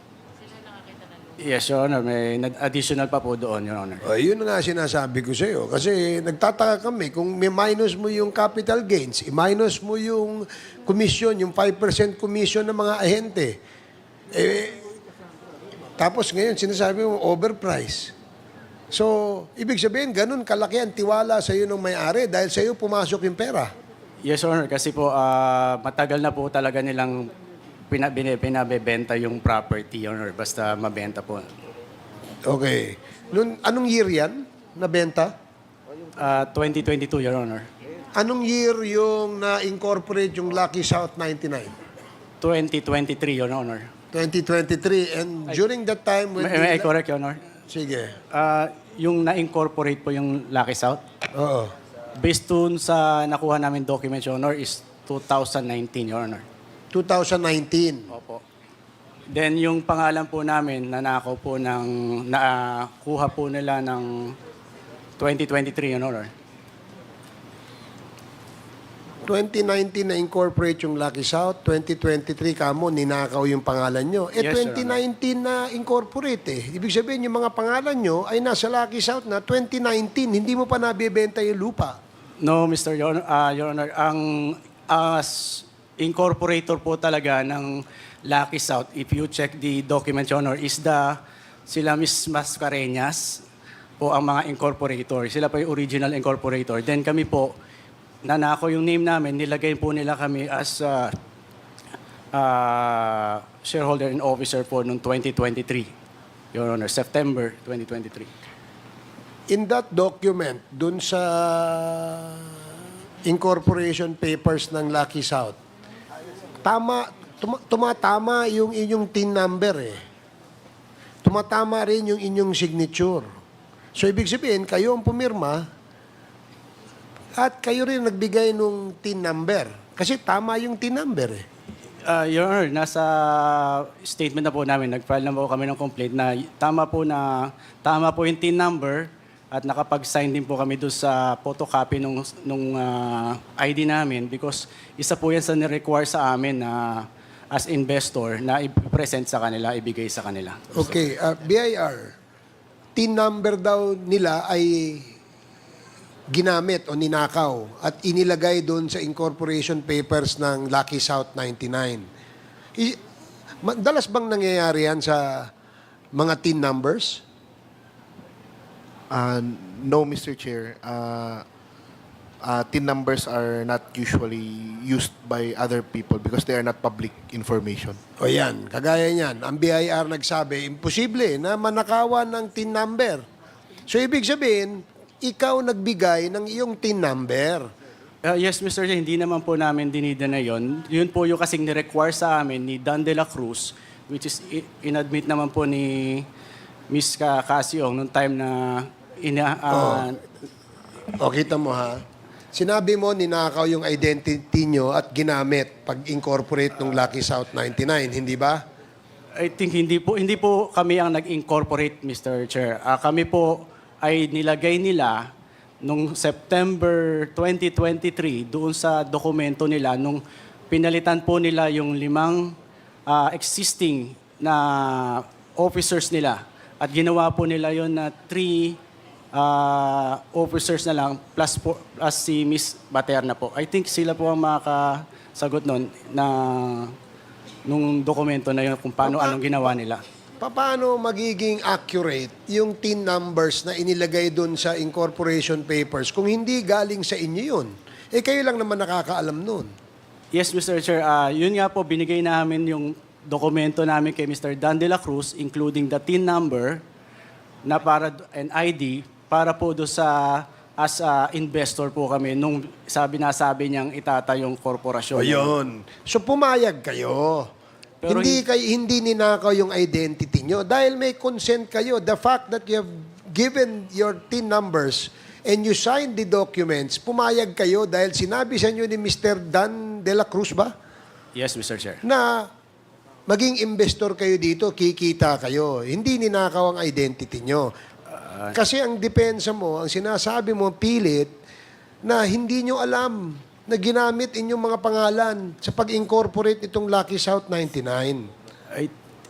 Yes, Your Honor. May additional pa po doon, Your Honor. Yun na nga sinasabi ko sa'yo. Kasi nagtataka kami, kung may minus mo yung capital gains, i-minus mo yung commission, yung 5% commission ng mga ahente. Tapos ngayon, sinasabi mo, overprice. So, ibig sabihin, ganun kalaki ang tiwala sa'yo ng may-ari dahil sa'yo pumasok yung pera. Yes, Honor. Kasi po, matagal na po talaga nilang pinabebenta yung property, Your Honor. Basta mabenta po. Okay. Anong year yan? Nabenta? 2022, Your Honor. Anong year yung na-incorporate yung Lucky South 99? 2023, Your Honor. 2023. And during that time... May I correct, Your Honor? Sige. Yung na-incorporate po yung Lucky South, Oo. based dun sa nakuha namin documents, Your Honor, is 2019, Your Honor. 2019. Opo. Then yung pangalan po namin, nanakaw po nakuha po nila ng 2023, Your Honor. 2019 na incorporate yung Lucky South, 2023 kamo ninakaw yung pangalan nyo. Yes, Your 2019 na incorporate Ibig sabihin yung mga pangalan nyo ay nasa Lucky South na 2019, hindi mo pa nabibenta yung lupa. No, Mr. Your Honor, ang incorporator po talaga ng Lucky South, if you check the document, Your Honor, is sila Miss Mascareñas po ang mga incorporator. Sila po yung original incorporator. Then kami po, nanako yung name namin, nilagay po nila kami as shareholder and officer po noong 2023. Your Honor, September 2023. In that document, dun sa incorporation papers ng Lucky South, tumatama yung inyong TIN number Tumatama rin yung inyong signature. So, ibig sabihin, kayo ang pumirma At kayo rin nagbigay nung TIN number. Kasi tama yung TIN number eh. Your Honor, nasa statement na po namin, nag-file na po kami ng complaint na tama po yung TIN number at nakapag-sign din po kami doon sa photocopy nung ID namin because isa po yan sa nirequire sa amin na as investor na i-present sa kanila, ibigay sa kanila. Okay, BIR, TIN number daw nila ay ginamit o ninakaw at inilagay doon sa incorporation papers ng Lucky South 99. Dalas bang nangyayari yan sa mga TIN numbers? No, Mr. Chair. TIN numbers are not usually used by other people because they are not public information. O yan, kagaya niyan. Ang BIR nagsabi, imposible na manakawan ng TIN number. So ibig sabihin, ikaw nagbigay ng iyong TIN number. Yes, Mr. Chair, hindi naman po namin dinida na yun. Yun po yung kasing ni-require sa amin ni Dan de la Cruz, which is inadmit naman po ni Miss Casiong nung time na O kita mo ha, sinabi mo ninakaw yung identity nyo at ginamit pag-incorporate ng Lucky South 99, hindi ba? I think hindi po kami ang nag-incorporate, Mr. Chair. Kami po ay nilagay nila nung September 2023 doon sa dokumento nila nung pinalitan po nila yung 5 existing na officers nila at ginawa po nila yon na 3 officers na lang plus si Miss Baterna po. I think sila po ang makakasagot nun na nung dokumento na yun kung anong ginawa nila. Paano magiging accurate yung TIN numbers na inilagay doon sa incorporation papers kung hindi galing sa inyo yun? Eh kayo lang naman nakakaalam nun. Yes, Mr. Chair. Yun nga po, binigay namin yung dokumento namin kay Mr. Dan de la Cruz, including the TIN number na para and ID para po do sa as investor po kami nung nasabi niyang itatayong korporasyon. Ayun. So pumayag kayo. Pero hindi ninakaw yung identity nyo. Dahil may consent kayo. The fact that you have given your TIN numbers and you signed the documents, pumayag kayo dahil sinabi sa inyo ni Mr. Dan de la Cruz ba? Yes, Mr. Chair. Na maging investor kayo dito, kikita kayo. Hindi ninakaw ang identity nyo. Kasi ang depensa mo, ang sinasabi mo, pilit, na hindi nyo alam na ginamit inyong mga pangalan sa pag-incorporate itong Lucky South 99.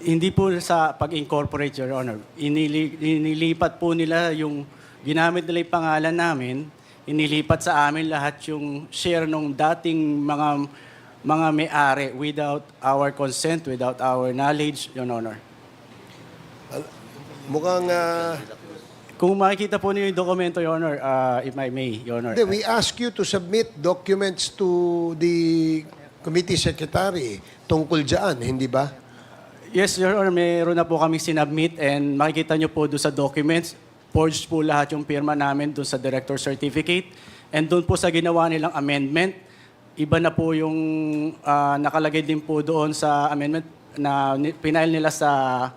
Hindi po sa pag-incorporate, Your Honor. Inilipat po nila yung, ginamit nila yung pangalan namin, inilipat sa amin lahat yung share nung dating mga may-ari without our consent, without our knowledge, Your Honor. Mukhang... Kung makikita po niyo yung dokumento, Your Honor, if I may, Your Honor. we ask you to submit documents to the committee secretary tungkol dyan, hindi ba? Yes, Your Honor, meron na po kami sinubmit and makikita niyo po doon sa documents, forged po lahat yung pirma namin doon sa director certificate and doon po sa ginawa nilang amendment, iba na po yung nakalagay din po doon sa amendment na pinail nila sa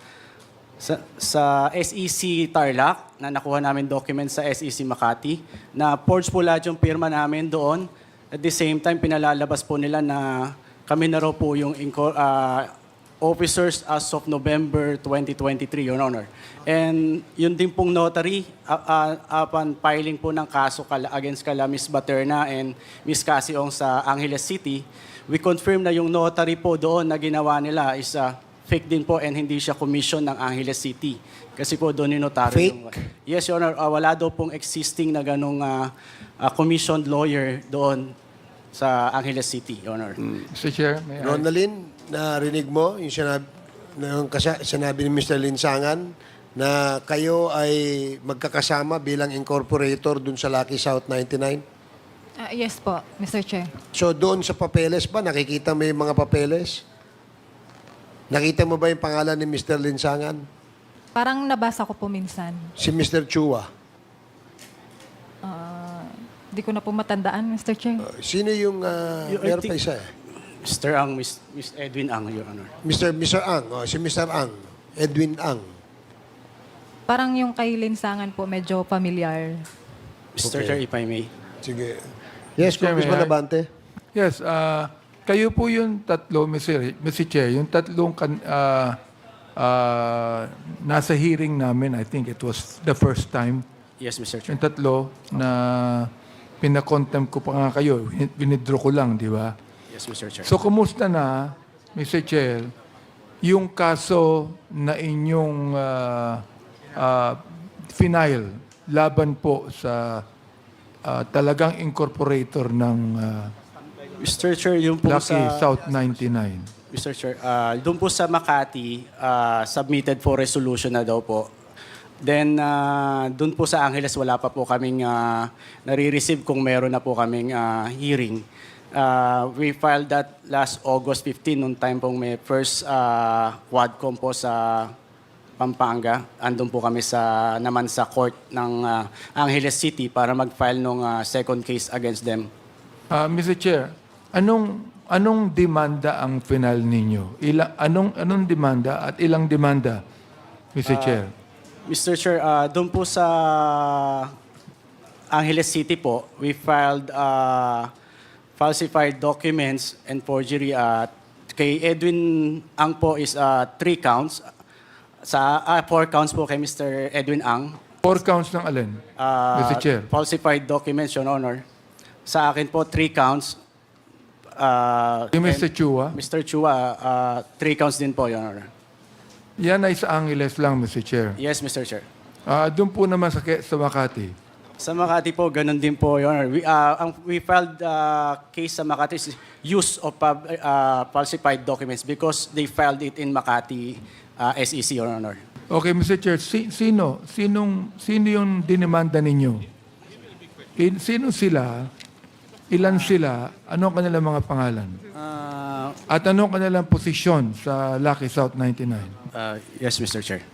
SEC Tarlac na nakuha namin documents sa SEC Makati na forged po lahat yung pirma namin doon. At the same time, pinalalabas po nila na kami na raw po yung officers as of November 2023, Your Honor. And yun din pong notary, upon filing po ng kaso against kala Ms. Baterna and Ms. Casiong sa Angeles City, we confirm na yung notary po doon na ginawa nila is fake din po and hindi siya commission ng Angeles City. Kasi po doon yung notaryo. Fake? Yes, Your Honor. Wala daw pong existing na ganong commissioned lawyer doon sa Angeles City, Your Honor. Mr. Chair, may I? Ronaldin, narinig mo yung sinabi ni Mr. Linsangan na kayo ay magkakasama bilang incorporator dun sa Lucky South 99? Yes po, Mr. Chair. So doon sa papeles ba, nakikita mo yung mga papeles? Nakita mo ba yung pangalan ni Mr. Linsangan? Parang nabasa ko po minsan. Si Mr. Chua. Di ko na po matandaan, Mr. Chair. Sino yung meron pa isa? Mr. Ang, Miss Edwin Ang, Your Honor. Mr. Ang. Si Mr. Ang. Edwin Ang. Parang yung kay Linsangan po medyo familiar. Mr. Chair, if I may. Sige. Yes, Chair, may Congressman I? Abante. Yes, kayo po yung tatlo, Mr. Chair, yung tatlong nasa hearing namin, I think it was the first time, Yes, Mr. Chair. yung tatlo na pinakontempt ko pa nga kayo, winidro ko lang, di ba? Yes, Mr. Chair. So, kumusta na, Mr. Chair, yung kaso na inyong final laban po sa talagang incorporator ng Mr. Chair, yung po Lucky sa... South 99? Mr. Chair, doon po sa Makati, submitted for resolution na daw po. Then, doon po sa Angeles, wala pa po kaming nare-receive kung meron na po kaming hearing. We filed that last August 15, noong time pong may first Quadcom po sa Pampanga. Andun po kami naman sa court ng Angeles City para mag-file ng second case against them. Mr. Chair, anong demanda ang final ninyo? Anong demanda at ilang demanda, Mr. Chair? Mr. Chair, doon po sa Angeles City po, we filed falsified documents and forgery. Kay Edwin Ang po is 3 counts. 4 counts po kay Mr. Edwin Ang. 4 counts ng alin, Mr. Chair? Falsified documents, Your Honor. Sa akin po, 3 counts. Yung Mr. Chua? Mr. Chua, 3 counts din po, Your Honor. Yan ay sa Angeles lang, Mr. Chair. Yes, Mr. Chair. Doon po naman sa Makati. Sa Makati po, ganun din po, Your Honor. We filed case sa Makati is use of falsified documents because they filed it in Makati SEC, Your Honor. Okay, Mr. Chair, sino yung dinemanda ninyo? Sino sila? Ilan sila? Ano ang kanilang mga pangalan? At ano ang kanilang posisyon sa Lucky South 99? Yes, Mr. Chair.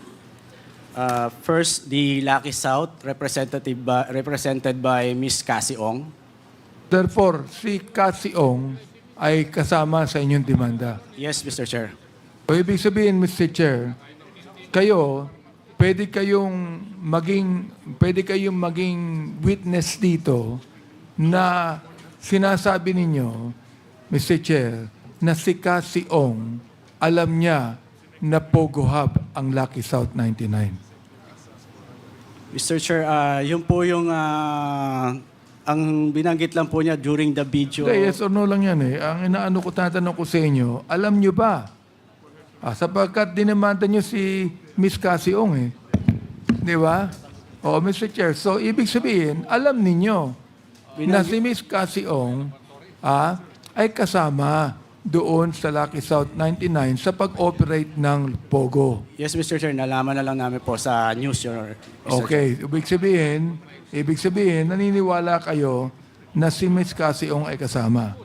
First, the Lucky South, represented by Ms. Cassie Ong. Therefore, si Cassie Ong ay kasama sa inyong demanda. Yes, Mr. Chair. O ibig sabihin, Mr. Chair, kayo, pwede kayong maging witness dito na sinasabi ninyo, Mr. Chair, na si Cassie Ong, alam niya na Pogo Hub ang Lucky South 99. Mr. Chair, yun po yung ang binanggit lang po niya during the video. Hindi, yes or no lang yan eh. Ang tatanong ko sa inyo, alam niyo ba? Sapagkat dinemanda niyo si Miss Cassie Ong eh. Di ba? O, Mr. Chair, so ibig sabihin, alam ninyo na si Miss Cassie Ong ay kasama doon sa Lucky South 99 sa pag-operate ng Pogo. Yes, Mr. Chair, nalaman na lang namin po sa news, Your Honor. Mr. Okay, ibig sabihin, naniniwala kayo na si Miss Cassie Ong ay kasama.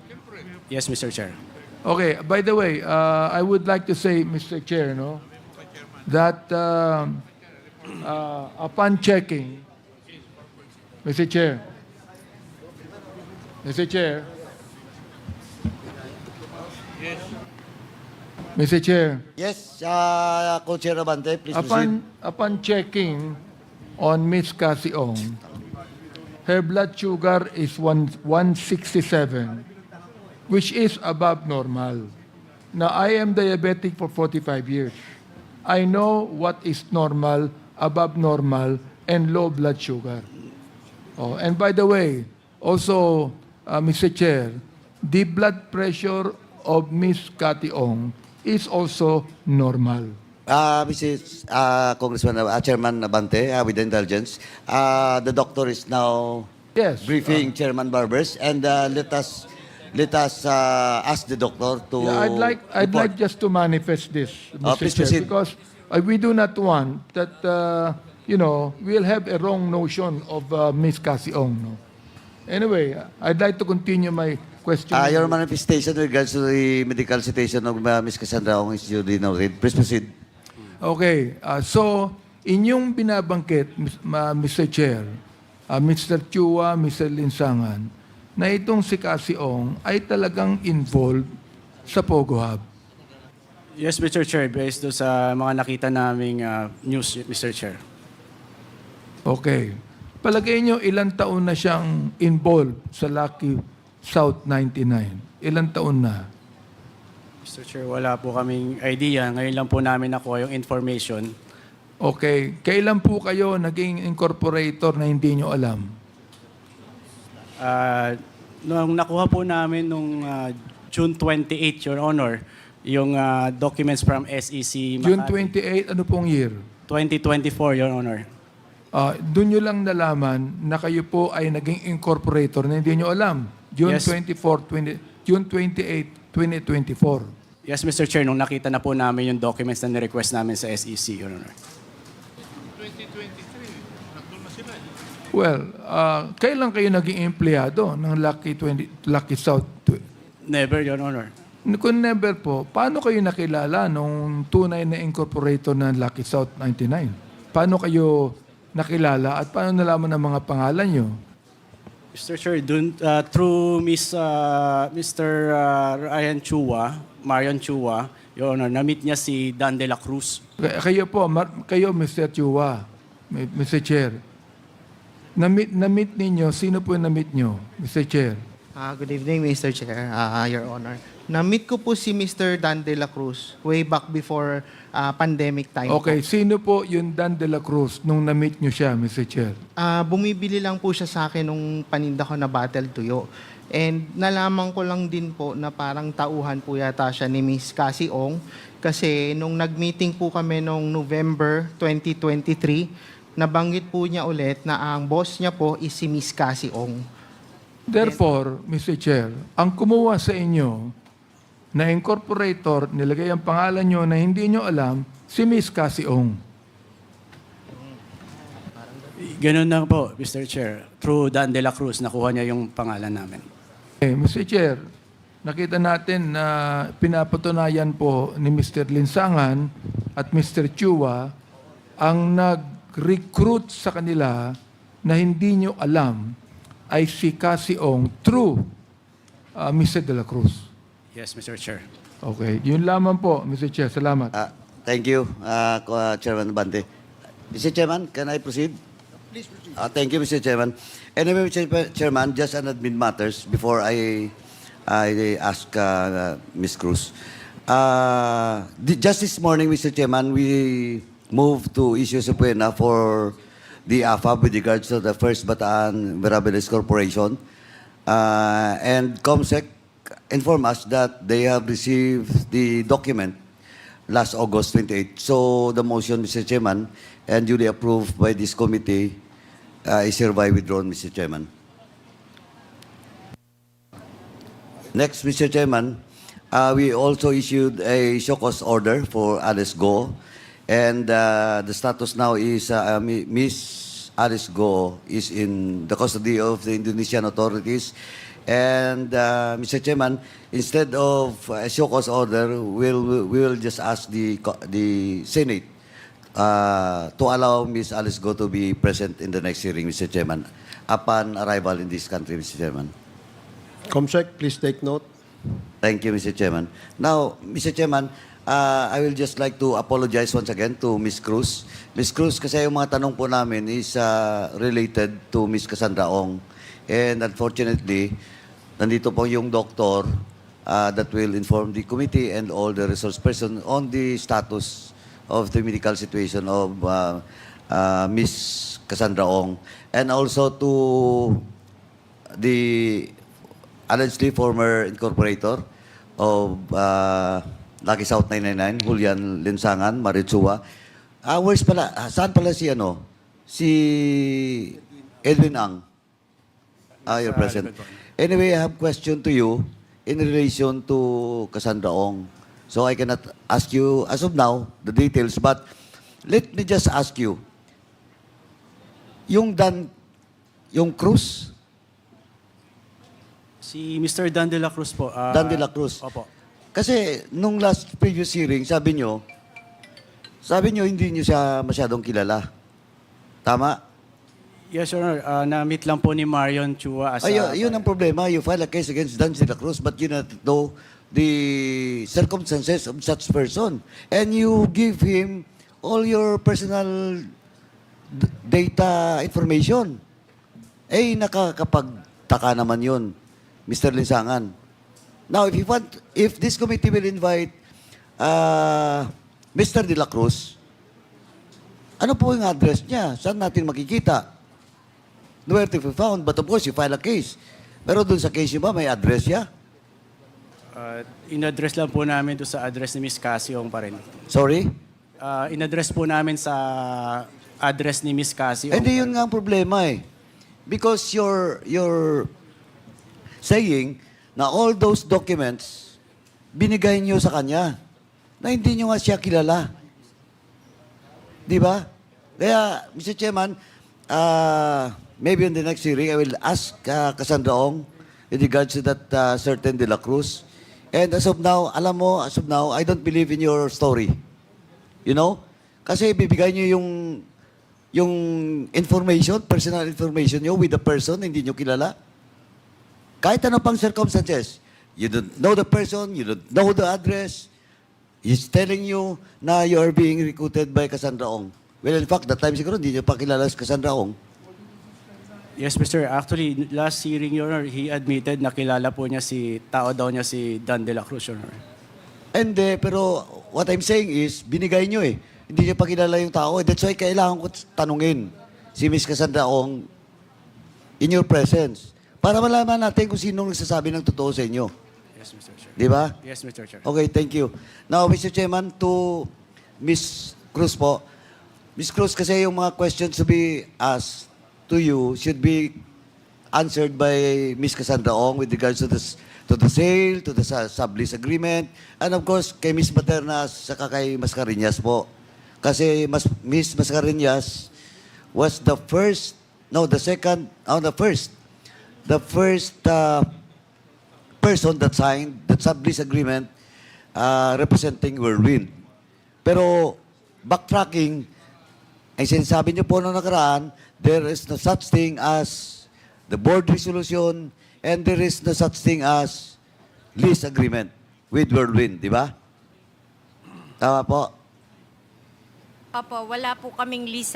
Yes, Mr. Chair. Okay, by the way, I would like to say, Mr. Chair, that upon checking, Mr. Chair, Mr. Chair, Yes, Co-Chair Abante, please proceed. upon checking on Miss Cassie Ong, her blood sugar is 167, which is above normal. Now, I am diabetic for 45 years. I know what is normal, above normal, and low blood sugar. Oh, and by the way, also, Mr. Chair, the blood pressure of Miss Cathy Ong is also normal. Mrs. Congressman, Chairman Abante, with the intelligence, the doctor is now Yes. briefing Chairman Barbers, and let us ask the doctor to. Yeah, I'd like just to manifest this, Mr. please Chair, proceed. because we do not want that we'll have a wrong notion of Miss Cassie Ong. No? Anyway, I'd like to continue my question. Your manifestation with regards to the medical situation of Miss Cassandra Ong is duly noted. Please proceed. Okay, so inyong binabangkit, Mr. Chair, Mr. Chua, Mr. Linsangan, na itong si Cassie Ong ay talagang involved sa Pogo Hub. Yes, Mr. Chair, based doon sa mga nakita naming news, Mr. Chair. Okay. Palagay nyo, ilang taon na siyang involved sa Lucky South 99? Ilang taon na? Mr. Chair, wala po kaming idea. Ngayon lang po namin nakuha yung information. Okay. Kailan po kayo naging incorporator na hindi nyo alam? Nung nakuha po namin nung June 28, Your Honor, yung documents from SEC June Makati. 28, ano pong year? 2024, Your Honor. Doon nyo lang nalaman na kayo po ay naging incorporator na hindi nyo alam. June Yes. 28, 2024. Yes, Mr. Chair, nung nakita na po namin yung documents na nirequest namin sa SEC, Your Honor. Well, kailan kayo naging empleyado ng Lucky South? Never, Your Honor. Kung never po, paano kayo nakilala nung tunay na incorporator ng Lucky South 99? Paano kayo nakilala at paano nalaman ang mga pangalan nyo? Mr. Chair, through Mr. Ryan Chua, Marion Chua, Your Honor, na-meet niya si Dan de la Cruz. Kayo po, kayo Mr. Chua, Mr. Chair. Na-meet ninyo, sino po yung na-meet nyo, Mr. Chair? Good evening, Mr. Chair, Your Honor. Na-meet ko po si Mr. Dan de la Cruz way back before pandemic time. Okay, sino po yung Dan de la Cruz nung na-meet nyo siya, Mr. Chair? Bumibili lang po siya sa akin nung paninda ko na Battle Tuyo. And nalaman ko lang din po na parang tauhan po yata siya ni Miss Cassie Ong kasi nung nag-meeting po kami nung November 2023, nabanggit po niya ulit na ang boss niya po is si Miss Cassie Ong. Therefore, Mr. Chair, ang kumuha sa inyo na incorporator, nilagay ang pangalan nyo na hindi nyo alam, si Miss Cassie Ong. Ganun na po, Mr. Chair. Through Dan de la Cruz, nakuha niya yung pangalan namin. Okay, Mr. Chair, nakita natin na pinapatunayan po ni Mr. Linsangan at Mr. Chua ang nag-recruit sa kanila na hindi nyo alam ay si Cassie Ong through Mr. de la Cruz. Yes, Mr. Chair. Okay, yun lamang po, Mr. Chair. Salamat. Thank you, Chairman Bante. Mr. Chairman, can I proceed? Please proceed. Thank you, Mr. Chairman. Anyway, Mr. Chairman, just an admin matters before I ask Ms. Cruz. Just this morning, Mr. Chairman, we moved to issue subpoena for the AFAB with regards to the First Bataan Mirabilis Corporation. And COMSEC informed us that they have received the document last August 28. So the motion, Mr. Chairman, and duly approved by this committee is hereby withdrawn, Mr. Chairman. Next, Mr. Chairman, we also issued a show cause order for Alice Go. And the status now is Miss Alice Go is in the custody of the Indonesian authorities. And Mr. Chairman, instead of a show cause order, we will just ask the Senate to allow Miss Alice Go to be present in the next hearing, Mr. Chairman, upon arrival in this country, Mr. Chairman. Comsec, please take note. Thank you, Mr. Chairman. Now, Mr. Chairman, I will just like to apologize once again to Ms. Cruz. Ms. Cruz, kasi yung mga tanong po namin is related to Ms. Cassandra Ong. And unfortunately, nandito po yung doctor that will inform the committee and all the resource person on the status of the medical situation of Ms. Cassandra Ong. And also to the allegedly former incorporator of Lucky South 999, Julian Linsangan, Marichua. Where's pala, saan pala si si Edwin Ang? You're present. Anyway, I have a question to you in relation to Cassandra Ong. So I cannot ask you, as of now, the details, but let me just ask you, yung Cruz, Si Mr. Dan de la Cruz po. Dan de la Cruz. Opo. Kasi nung last previous hearing, sabi nyo hindi nyo siya masyadong kilala. Tama? Yes, Your Honor. Na-meet lang po ni Marion Chua as Yun ang problema. You file a case against Dan de la Cruz, but you not know the circumstances of such person. And you give him all your personal data information. Eh, nakakapagtaka naman yun, Mr. Linsangan. Now, if this committee will invite Mr. De La Cruz, ano po yung address niya? Saan natin makikita? Nowhere to be found, but of course, you file a case. Pero dun sa case niyo ba, may address niya? In-address lang po namin doon sa address ni Miss Cassie Ong pa rin. Sorry? In-address po namin sa address ni Miss Cassie Ong. Hindi yun nga ang problema eh. Because you're saying na all those documents, binigay niyo sa kanya na hindi niyo nga siya kilala. Di ba? Kaya, Mr. Chairman, maybe in the next hearing, I will ask Cassandra Ong in regards to that certain De La Cruz. And as of now, alam mo, as of now, I don't believe in your story. You know? Kasi bibigay niyo yung information, personal information niyo with the person, hindi niyo kilala. Kahit ano pang circumstances, you don't know the person, you don't know the address, he's telling you na you are being recruited by Cassandra Ong. Well, in fact, that time siguro, hindi niyo pa kilala si Cassandra Ong. Yes, Mr. Actually, last hearing, Your Honor, he admitted na kilala po niya tao daw niya si Dan De La Cruz, Your Honor. Hindi, pero what I'm saying is, binigay niyo eh. Hindi niyo pa kilala yung tao. That's why kailangan ko tanungin si Miss Cassandra Ong in your presence. Para malaman natin kung sinong nagsasabi ng totoo sa inyo. Yes, Mr. Chair. Di ba? Yes, Mr. Chair. Okay, thank you. Now, Mr. Chairman, to Miss Cruz po. Miss Cruz, kasi yung mga questions to be asked to you should be answered by Miss Cassandra Ong with regards to the sale, to the sublease agreement, and of course, kay Miss Maternas, saka kay Mascareñas po. Kasi Miss Mascareñas was the first person that signed that sublease agreement representing Whirlwind. Pero backtracking, ay sinasabi niyo po noong nakaraan, there is no such thing as the board resolution and there is no such thing as lease agreement with Whirlwind, di ba? Tama po? Opo, wala po kaming lease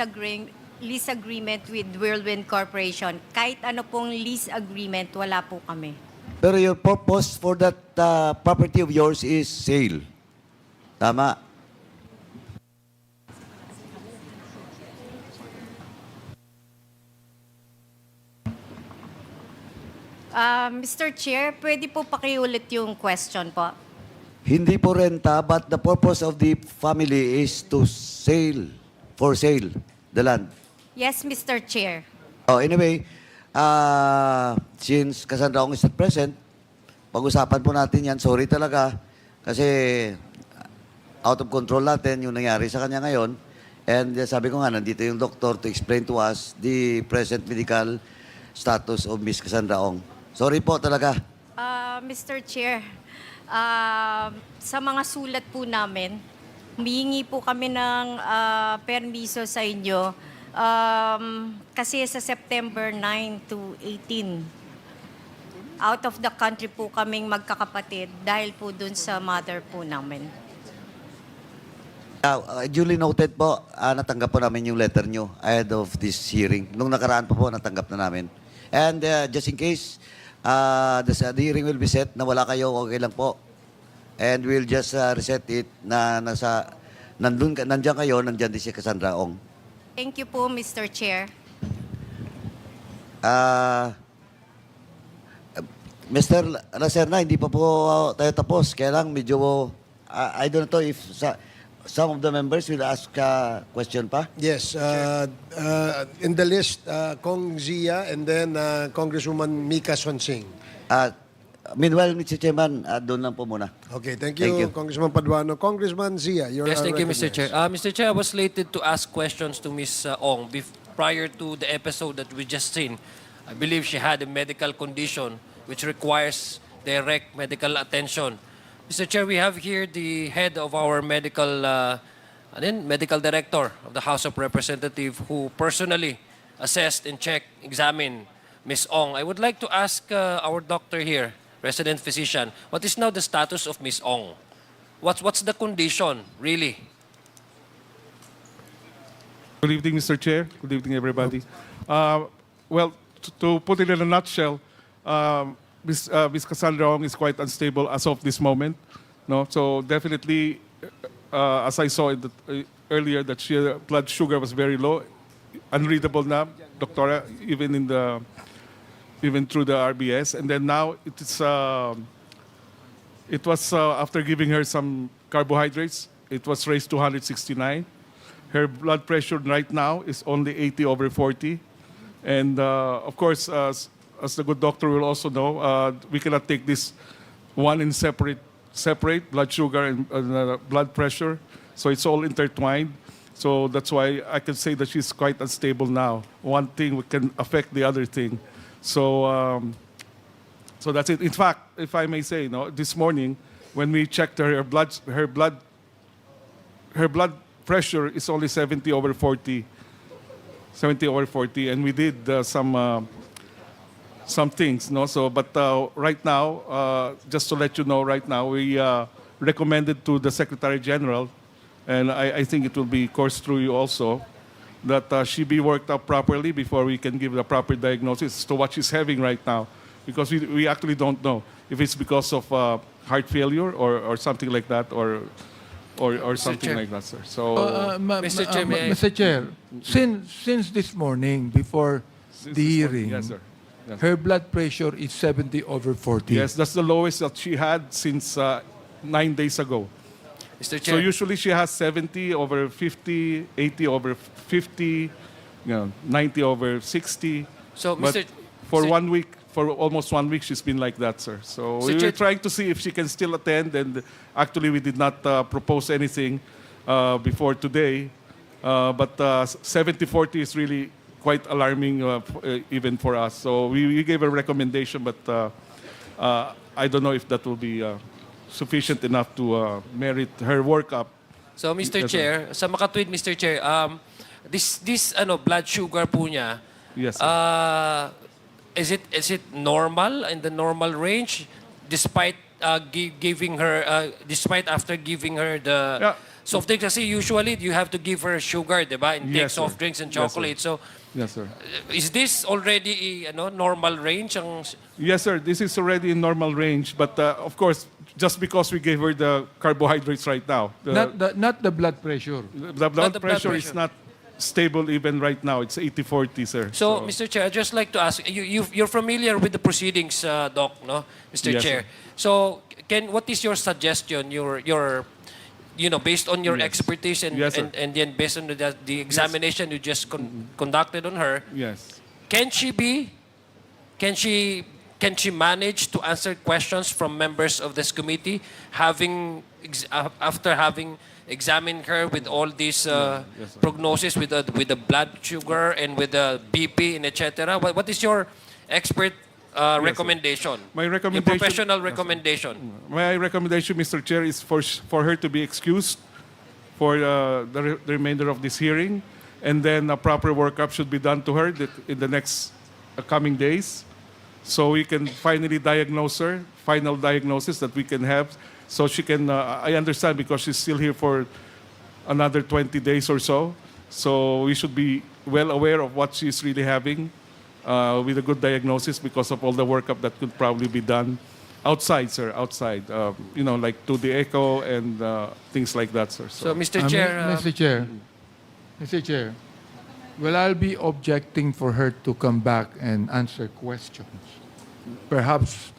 agreement with Whirlwind Corporation. Kahit ano pong lease agreement, wala po kami. Pero your purpose for that property of yours is sale. Tama? Mr. Chair, pwede po pakiulit yung question po. Hindi po renta, but the purpose of the family is to for sale, the land. Yes, Mr. Chair. Oh, anyway, since Cassandra Ong is not present, pag-usapan po natin yan. Sorry talaga, kasi out of control natin yung nangyari sa kanya ngayon. And sabi ko nga, nandito yung doktor to explain to us the present medical status of Miss Cassandra Ong. Sorry po talaga. Mr. Chair, sa mga sulat po namin, humihingi po kami ng permiso sa inyo kasi sa September 9 to 18, out of the country po kaming magkakapatid dahil po dun sa mother po namin. Duly noted po, natanggap po namin yung letter nyo ahead of this hearing. Nung nakaraan po, natanggap na namin. And just in case, the hearing will be set na wala kayo, okay lang po. And we'll just reset it na nandiyan kayo, nandiyan din si Cassandra Ong. Thank you po, Mr. Chair. Mr. Lacerna, hindi pa po tayo tapos. Kaya lang medyo, I don't know if some of the members will ask a question pa. Yes. In the list, Kong Zia and then Congresswoman Mika Sonsing. Meanwhile, Mr. Chairman, doon lang po muna. Okay, thank you, Congressman Paduano. Congressman Zia, you're Yes, thank you, Mr. recognized. Chair. Mr. Chair, I was slated to ask questions to Ms. Ong prior to the episode that we just seen. I believe she had a medical condition which requires direct medical attention. Mr. Chair, we have here the head of our medical director of the House of Representatives who personally assessed and examined Ms. Ong. I would like to ask our doctor here, resident physician, what is now the status of Ms. Ong? What's the condition, really? Good evening, Mr. Chair. Good evening, everybody. Well, to put it in a nutshell, Ms. Cassandra Ong is quite unstable as of this moment. No, so definitely, as I saw earlier, that she blood sugar was very low, unreadable now, Doctora, even through the RBS, and then now it was after giving her some carbohydrates, it was raised to 169. Her blood pressure right now is only 80/40. And of course, as the good doctor will also know, we cannot take this one in separate blood sugar and blood pressure. So it's all intertwined. So that's why I can say that she's quite unstable now. One thing can affect the other thing. So so that's it. In fact, if I may say, this morning when we checked her blood pressure is only 70/40. 70/40, and we did some things, no. So, but right now, just to let you know, right now we recommended to the Secretary General, and I think it will be coursed through you also, that she be worked up properly before we can give the proper diagnosis to what she's having right now, because we actually don't know if it's because of heart failure or something like that, or something Chair. like that, sir. So, Mr. Chair, may I- Mr. Chair, since this morning, before the hearing, yes, sir. Yes. her blood pressure is 70/40. Yes, that's the lowest that she had since 9 days ago. Mr. So Chair. usually she has 70/50, 80/50, 90/60. So, But Mr. for Mr. 1 week, for almost 1 week, she's been like that, sir. So Mr. we Chair- were trying to see if she can still attend, and actually we did not propose anything before today. But 70/40 is really quite alarming even for us. So we gave a recommendation, but I don't know if that will be sufficient enough to merit her workup. So, Mr. Yes, sir. Chair, sa makatwid, Mr. Chair, this blood sugar po niya, Yes, sir. is it normal, in the normal range, despite giving her, despite after giving her the Yeah. soft drinks? Kasi usually you have to give her sugar, diba? And take Yes, sir. soft drinks and Yes, sir. chocolate. So, Yes, sir. is this already normal range? Yes, sir. This is already in normal range, but of course, just because we gave her the carbohydrates right now, Not the blood pressure. the blood the blood pressure is pressure. not stable even right now. It's 80/40, sir. So, Mr. Chair, I'd just like to ask, you're familiar with the proceedings, Doc, no? Mr. Yes, Chair. sir. So, what is your suggestion, your based on your Yes. expertise and, Yes, sir. and then based on the examination you just conducted on her, Yes. can she manage to answer questions from members of this committee, after having examined her with all these Yes, sir. prognosis with the blood sugar and with the BP and etc.? What is your expert recommendation? My Your recommendation. professional Yes, sir. recommendation. My recommendation, Mr. Chair, is for her to be excused for the remainder of this hearing, and then a proper workup should be done to her in the next coming days, so we can finally diagnose her, final diagnosis that we can have, so she can. I understand because she's still here for another 20 days or so, so we should be well aware of what she's really having. With a good diagnosis because of all the workup that could probably be done outside, sir, outside. Like to the echo and things like that, sir. So, Mr. Chair, Mr. Chair, well, I'll be objecting for her to come back and answer questions. Perhaps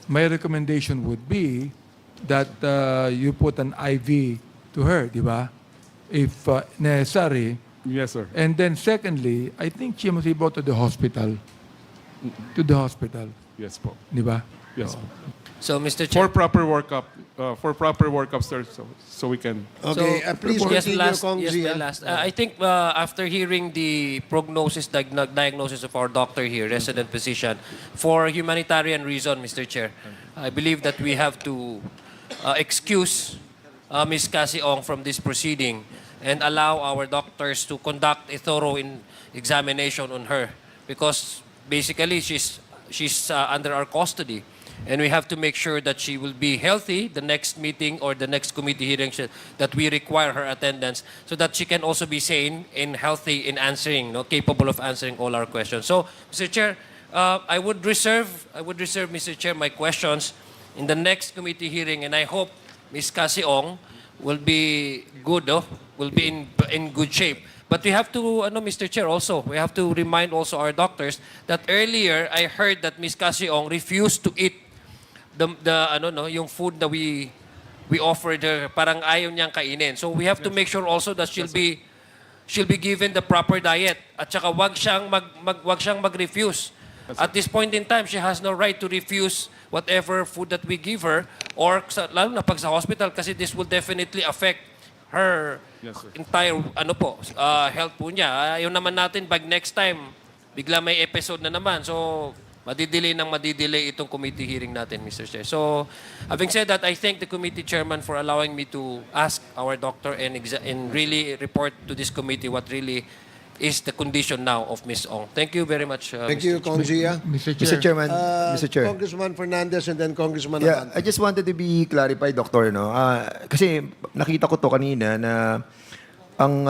my recommendation would be that you put an IV to her, di ba? If necessary. Yes, sir. And then secondly, I think she must be brought to the hospital. To the hospital. Yes, po. Di ba? Yes, po. so Mr. For Chair, proper workup, sir, so we can. Okay, please yes, continue, Kong yes, G, my ah. last. I think after hearing the diagnosis of our doctor here, resident physician, for humanitarian reason, Mr. Chair, I believe that we have to excuse Ms. Cassie Ong from this proceeding and allow our doctors to conduct a thorough examination on her, because basically she's under our custody. And we have to make sure that she will be healthy the next meeting or the next committee hearing that we require her attendance, so that she can also be sane and healthy in answering, capable of answering all our questions. So, Mr. Chair, I would reserve, Mr. Chair, my questions in the next committee hearing, and I hope Ms. Cassie Ong will be good, will be in good shape. But we have to, Mr. Chair, also, we have to remind also our doctors that earlier I heard that Ms. Cassie Ong refused to eat yung food that we offered her, parang ayaw niyang kainin. So we have to make sure also that she'll be given the proper diet at saka wag siyang mag-refuse. At this point in time, she has no right to refuse whatever food that we give her or lalo na pag sa hospital kasi this will definitely affect her entire health po niya. Ayaw naman natin pag next time bigla may episode na naman. So madidelay itong committee hearing natin, Mr. Chair. So, having said that, I thank the committee chairman for allowing me to ask our doctor and really report to this committee what really is the condition now of Ms. Ong. Thank you very much, Thank you, Kong Zia. Mr. Chairman, Mr. Chair. Congressman Fernandez and then Congressman Yeah, Abante. I just wanted to be clarified, Doctor, no? Kasi nakita ko to kanina na ang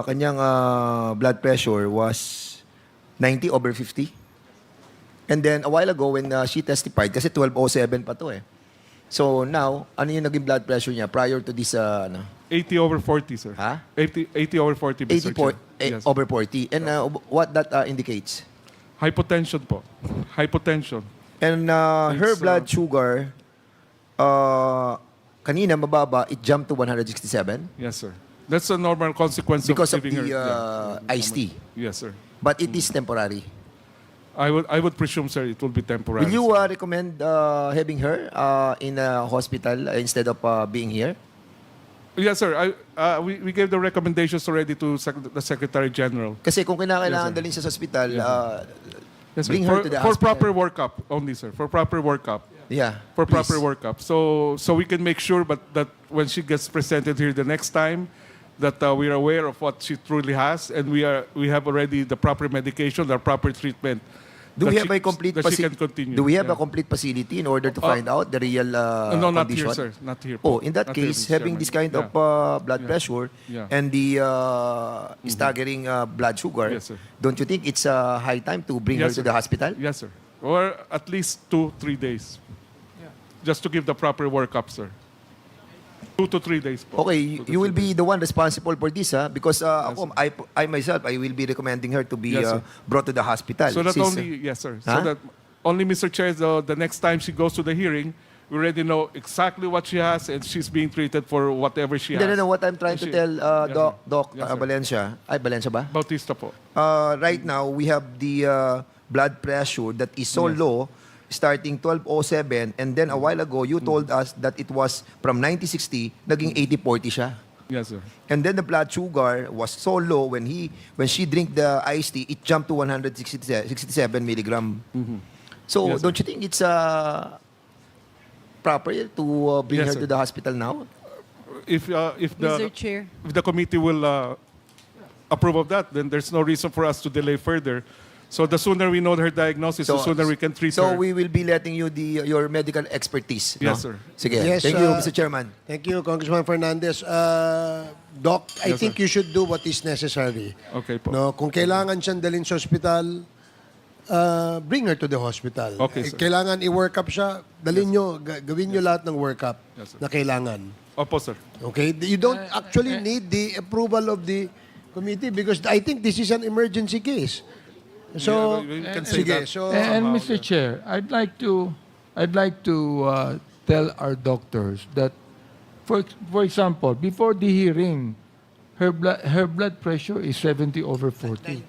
kanyang blood pressure was 90/50. And then a while ago when she testified, kasi 1207 pa to eh. So now, ano yung naging blood pressure niya prior to this 80/40, sir. Ha? 80/40, Mr. 84 Chair. Yes. over 40. And what that indicates? Hypotension po. Hypotension. And her It's, blood sugar, kanina mababa, it jumped to 167 Yes, sir. That's a normal consequence because of giving the her. iced tea. Yes, sir. But it is temporary. I would presume, sir, it will be temporary. Will you sir. recommend having her in a hospital instead of being here? Yes, sir. We gave the recommendations already to the Secretary General. Kasi kung kinakailangan Yes, sir. dalhin siya sa hospital, Yes, sir. bring her to the For hospital. proper workup only, sir. For proper workup. Yeah. For please. proper workup. So we can make sure that when she gets presented here the next time, that we are aware of what she truly has, and we have already the proper medication, the proper treatment. Do we that have a complete that she can continue. Do we have Yeah. a complete facility in order to find out the real No, not condition? here, sir. Not here. Oh, in that Not here, case, Mr. having Chairman. this kind of blood pressure Yeah. and the staggering blood sugar, Yes, sir. don't you think it's high time to bring Yes, her to sir. the hospital? Yes, sir. Or at least 2-3 days. Just to give the proper workup, sir. 2 to 3 days po. Okay, 2 to you will 3 be the one responsible for this, because I myself, I will be recommending her to be Yes, sir. brought to the hospital. So that Since, yes, sir. Huh? So that only, Mr. Chair, the next time she goes to the hearing, we already know exactly what she has and she's being treated for whatever she has. No, what I'm trying to tell Yes, Doc sir. Yes, sir. Valencia, Valencia ba? Bautista po. Right now, we have the blood pressure that is so low, starting 1207, and then a while ago, you told us that it was from 90/60, naging 80/40 siya. Yes, sir. And then the blood sugar was so low when she drink the iced tea, it jumped to 167 milligram. So Yes, sir. don't you think it's proper to bring Yes, her sir. to the hospital now? If Mr. Chair. the committee will approve of that, then there's no reason for us to delay further. So the sooner we know her diagnosis, the sooner we can treat So her. we will be letting you your medical expertise. Yes, no? sir. Sige. Yes, Thank you, Mr. Chairman. Thank you, Congressman Fernandez. Doc, I Yes, think sir. you should do what is necessary. Okay po. No, kung kailangan siyang dalhin sa hospital, bring her to the hospital. Okay, sir. Kailangan i-work up siya, dalhin nyo, gawin nyo lahat ng work up Yes, sir. na kailangan. Opo, sir. Okay? You don't actually need the approval of the committee because I think this is an emergency case. So, Yeah, we can say sige, that. so, And Somehow, Mr. Chair, I'd like to tell our doctors that, for example, before the hearing, her blood pressure is 70/40.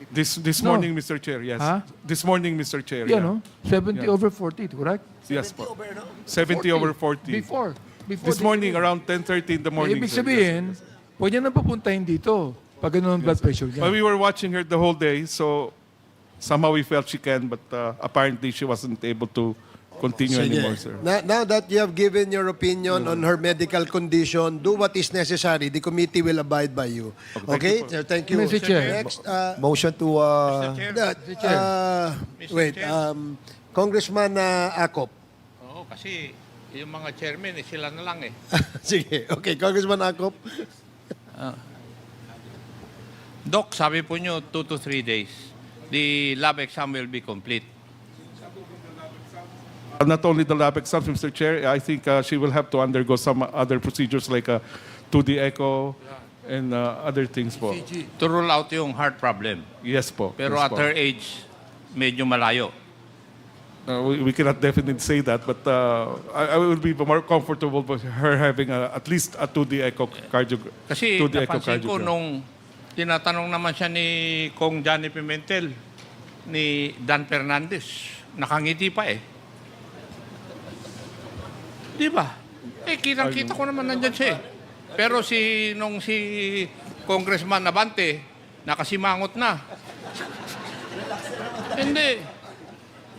This No. morning, Mr. Chair, yes. Huh? This morning, Mr. Chair, Yeah, yeah. no? 70/40, correct? Yes po. 70/40. Before This the morning, hearing. around 10:30 in the morning. Ibig sir. sabihin, pwede na papuntahin dito pag ganun ang blood pressure niya. But we were watching her the whole day, so somehow we felt she can, but apparently she wasn't able to continue sige. anymore, sir. Now that you have given your opinion on her medical condition, do what is necessary. The committee will abide by you. Okay? So, thank you. Mr. Chair. Next, Motion to... wait, Congressman Acop. Oo, kasi yung mga chairman, sila na lang eh. Sige, okay. Congressman Acop. Doc, sabi po nyo 2 to 3 days. The lab exam will be complete. Not only the lab exams, Mr. Chair, I think she will have to undergo some other procedures like 2D echo and other things po. To rule out yung heart problem. Yes po. Pero yes at po. her age, medyo malayo. We cannot definitely say that, but I will be more comfortable with her having at least a 2D echocardiogram. Kasi 2D napansin ko echocardiogram. nung tinatanong naman siya ni Kong Johnny Pimentel, ni Dan Fernandez, nakangiti pa eh. Di ba? Kitang-kita ko naman nandyan siya eh. Pero si Congressman Nabante, nakasimangot na. Hindi.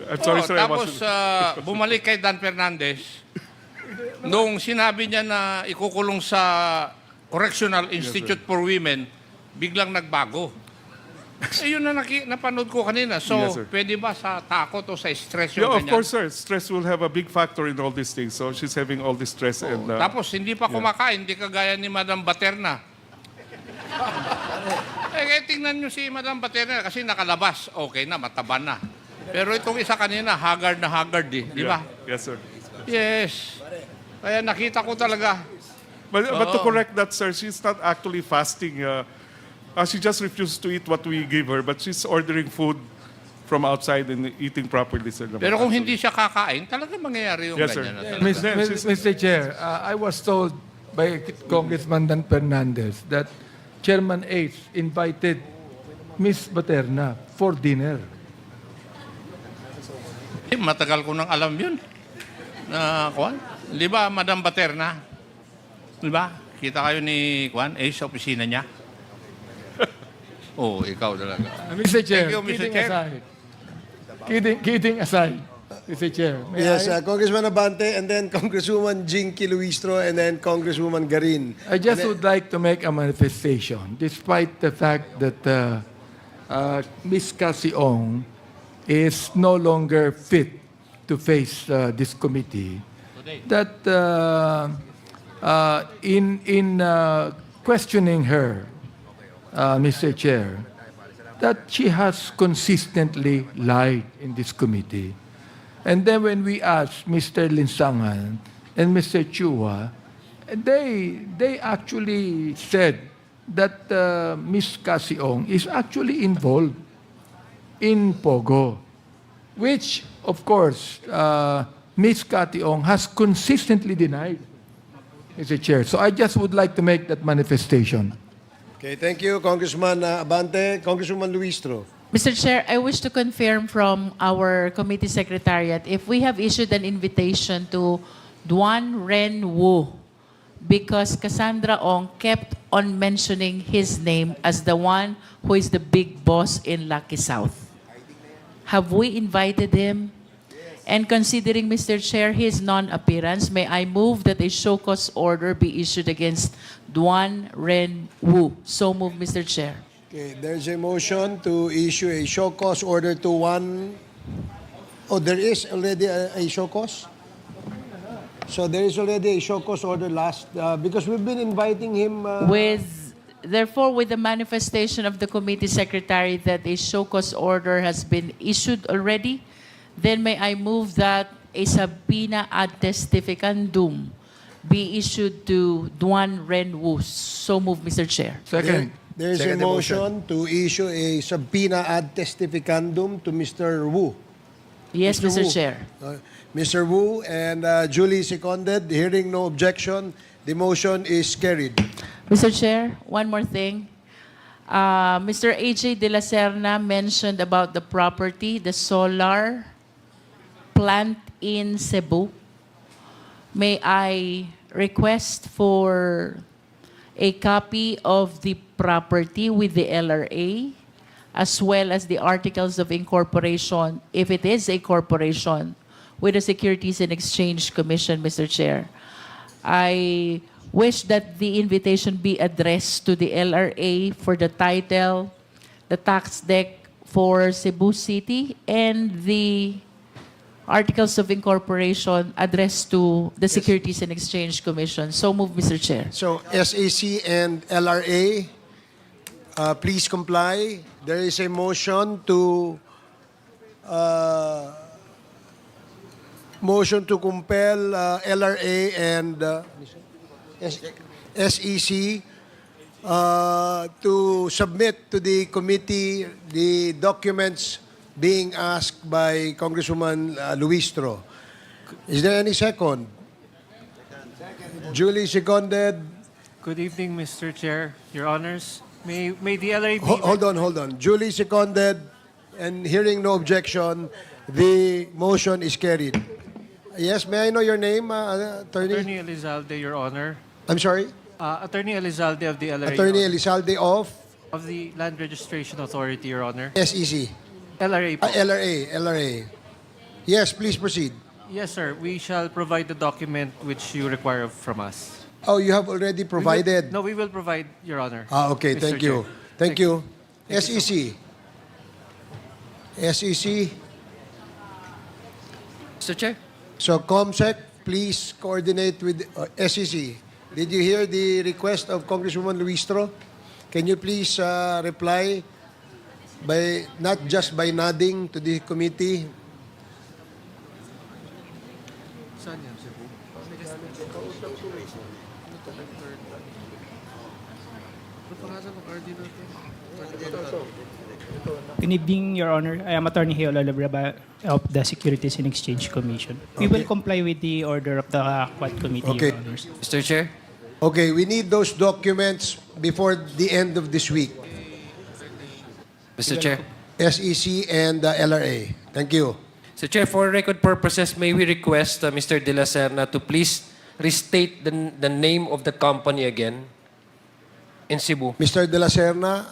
I'm sorry, sir. I Tapos wasn't- bumalik kay Dan Fernandez, nung sinabi niya na ikukulong sa Correctional Institute for Women, biglang nagbago. Yun na napanood ko kanina. So, Yes, sir. pwede ba sa takot o sa stress yung Yeah, of ganyan? course, sir. Stress will have a big factor in all these things. So she's having all this stress and Tapos, hindi pa kumakain, hindi kagaya ni Madam Baterna. Kaya tingnan nyo si Madam Baterna kasi nakalabas. Okay na, mataba na. Pero itong isa kanina, haggard na haggard eh. Di ba? Yes, sir. Yes. Kaya nakita ko talaga. But to Oo. correct that, sir, she's not actually fasting. She just refused to eat what we give her, but she's ordering food from outside and eating properly, sir. Pero kung hindi siya kakain, talaga mangyayari yung Yes, sir. ganyan. Na talaga. Mr. Chair, I was told by Congressman Dan Fernandez that Chairman H invited Miss Baterna for dinner. Matagal ko nang alam yun. Kwan? Di ba, Madam Baterna? Di ba? Kita kayo ni Kwan, sa opisina niya. Oh, ikaw talaga. Mr. Chair, Thank you, Mr. kidding Chair. aside. Kidding aside, Mr. Chair. May Yes, I? Congressman Abante, and then Congresswoman Jinky Luistro, and then Congresswoman Garin. I just would like to make a manifestation, despite the fact that Ms. Cassie Ong is no longer fit to face this committee, that in questioning her, Mr. Chair, that she has consistently lied in this committee. And then when we asked Mr. Linsangan and Mr. Chua, they actually said that Ms. Casiong is actually involved in Pogo, which, of course, Ms. Cationg has consistently denied, Mr. Chair. So I just would like to make that manifestation. Okay, thank you, Congressman Abante. Congresswoman Luistro. Mr. Chair, I wish to confirm from our committee secretariat if we have issued an invitation to Duan Ren Wu because Cassandra Ong kept on mentioning his name as the one who is the big boss in Lucky South. Have we invited him? And considering, Mr. Chair, his non-appearance, may I move that a show cause order be issued against Duan Ren Wu? So move, Mr. Chair. Okay, there's a motion to issue a show cause order to one. Oh, there is already a show cause? So there is already a show cause order because we've been inviting him. Therefore, with the manifestation of the committee secretary that a show cause order has been issued already, then may I move that a subpoena ad testificandum be issued to Duan Ren Wu. So move, Mr. Chair. Second. There is a Second motion to issue a subpoena ad testificandum to Mr. Wu. Yes, Mr. Wu. Chair. Mr. Wu and Julie seconded. Hearing no objection, the motion is carried. Mr. Chair, one more thing. Mr. A.J. De La Serna mentioned about the property, the solar plant in Cebu. May I request for a copy of the property with the LRA as well as the articles of incorporation, if it is a corporation, with the Securities and Exchange Commission, Mr. Chair. I wish that the invitation be addressed to the LRA for the title, the tax deck for Cebu City, and the articles of incorporation addressed to the Securities and Exchange Commission. So move, Mr. Chair. So SAC and LRA, please comply. There is a motion to motion to compel LRA and SEC to submit to the committee the documents being asked by Congresswoman Luistro. Is there any second? Duly seconded. Good evening, Mr. Chair, Your Honors. May the LRA be... Hold on. Duly seconded and hearing no objection, the motion is carried. Yes, may I know your name, Attorney? Attorney Elizalde, Your Honor. I'm sorry? Attorney Elizalde of the LRA. Attorney Elizalde of Of the Land Registration Authority, Your Honor. SEC. LRA po. LRA. Yes, please proceed. Yes, sir. We shall provide the document which you require from us. Oh, you have already provided. We will provide, Your Honor. Okay, Mr. thank you. Chair. Thank you. SEC. SEC. Mr. Chair? So, COMSEC, please coordinate with SEC. Did you hear the request of Congresswoman Luistro? Can you please reply by not just by nodding to the committee? Saan yan, Cebu? Good evening, Your Honor. I am Attorney Heola Labraba of the Securities and Exchange Commission. We will comply with the order of the Quad Committee, Okay. Your Honors. Mr. Chair? Okay, we need those documents before the end of this week. Mr. Chair? SEC and LRA. Thank you. Mr. Chair, for record purposes, may we request Mr. De La Serna to please restate the name of the company again in Cebu. Mr. De La Serna,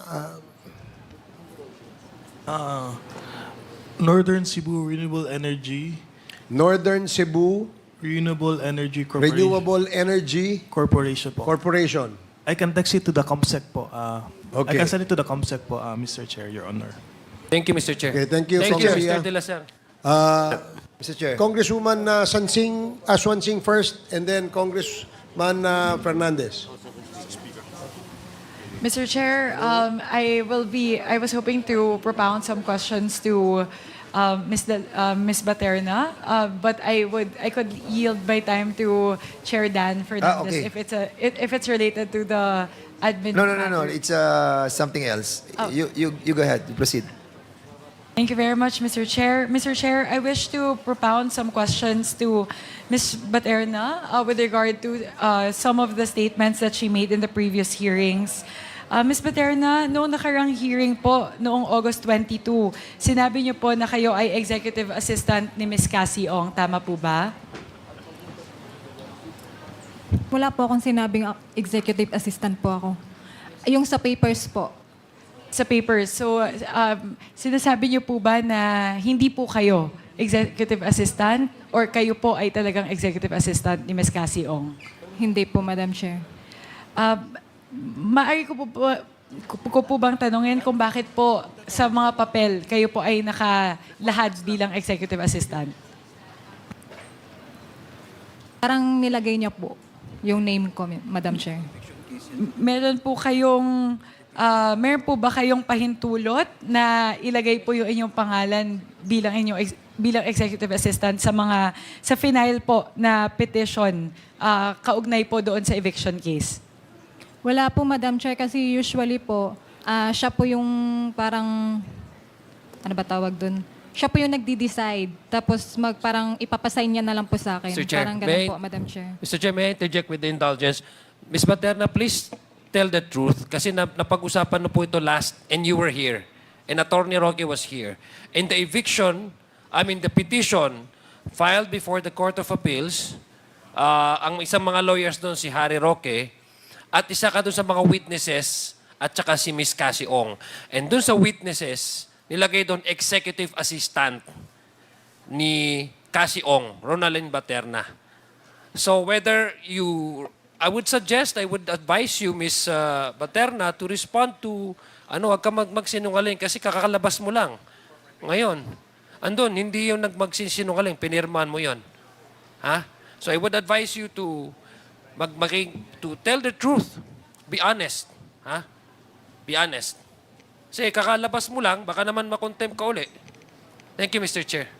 Northern Cebu Renewable Energy Northern Cebu Renewable Energy Corporation. Renewable Energy Corporation po. Corporation. I can text it to the COMSEC po. Okay. I can send it to the COMSEC po, Mr. Chair, Your Honor. Thank you, Mr. Chair. Okay, thank you, Thank you, Congressman. Mr. De La Serna. Mr. Chair. Congresswoman Swansing first, and then Congressman Fernandez. Mr. Chair, I was hoping to propound some questions to Ms. Baterna, but I could yield my time to Chair Dan Fernandez okay. if it's related to the admin. No. matter. It's something else. Oh. You go ahead. Proceed. Thank you very much, Mr. Chair. Mr. Chair, I wish to propound some questions to Ms. Baterna with regard to some of the statements that she made in the previous hearings. Ms. Baterna, noong nakarang hearing po, noong August 22, sinabi niyo po na kayo ay executive assistant ni Ms. Cassie Ong. Tama po ba? Wala po akong sinabing executive assistant po ako. Yung sa papers po. Sa papers. So, sinasabi niyo po ba na hindi po kayo executive assistant or kayo po ay talagang executive assistant ni Ms. Cassie Ong? Hindi po, Madam Chair. Maaari ko po bang tanungin kung bakit po sa mga papel kayo po ay nakalahad bilang executive assistant? Parang nilagay niya po yung name ko, Madam Chair. Meron po ba kayong pahintulot na ilagay po yung inyong pangalan bilang executive assistant sa final po na petition kaugnay po doon sa eviction case? Wala po, Madam Chair, kasi usually po, siya po yung parang, ano ba tawag dun? Siya po yung nagdi-decide. Tapos parang ipapasign niya na lang po sa akin. Mr. Chair, Parang ganun po, Madam Chair. Mr. Chair, may I interject with the indulgence? Ms. Baterna, please tell the truth kasi napag-usapan na po ito last and you were here and Attorney Roque was here. And the the petition filed before the Court of Appeals, ang isang mga lawyers doon si Harry Roque at isa ka doon sa mga witnesses at saka si Ms. Cassie Ong. And doon sa witnesses, nilagay doon executive assistant ni Cassie Ong, Ronaldin Baterna. So whether I would advise you, Ms. Baterna, to respond to, wag ka magsinungaling kasi kakalabas mo lang. Ngayon, andun, hindi yung magsinungaling, pinirmahan mo yon. Ha? So I would advise you to tell the truth. Be honest. Ha? Be honest. Kasi kakalabas mo lang, baka naman makontempt ka uli. Thank you, Mr. Chair.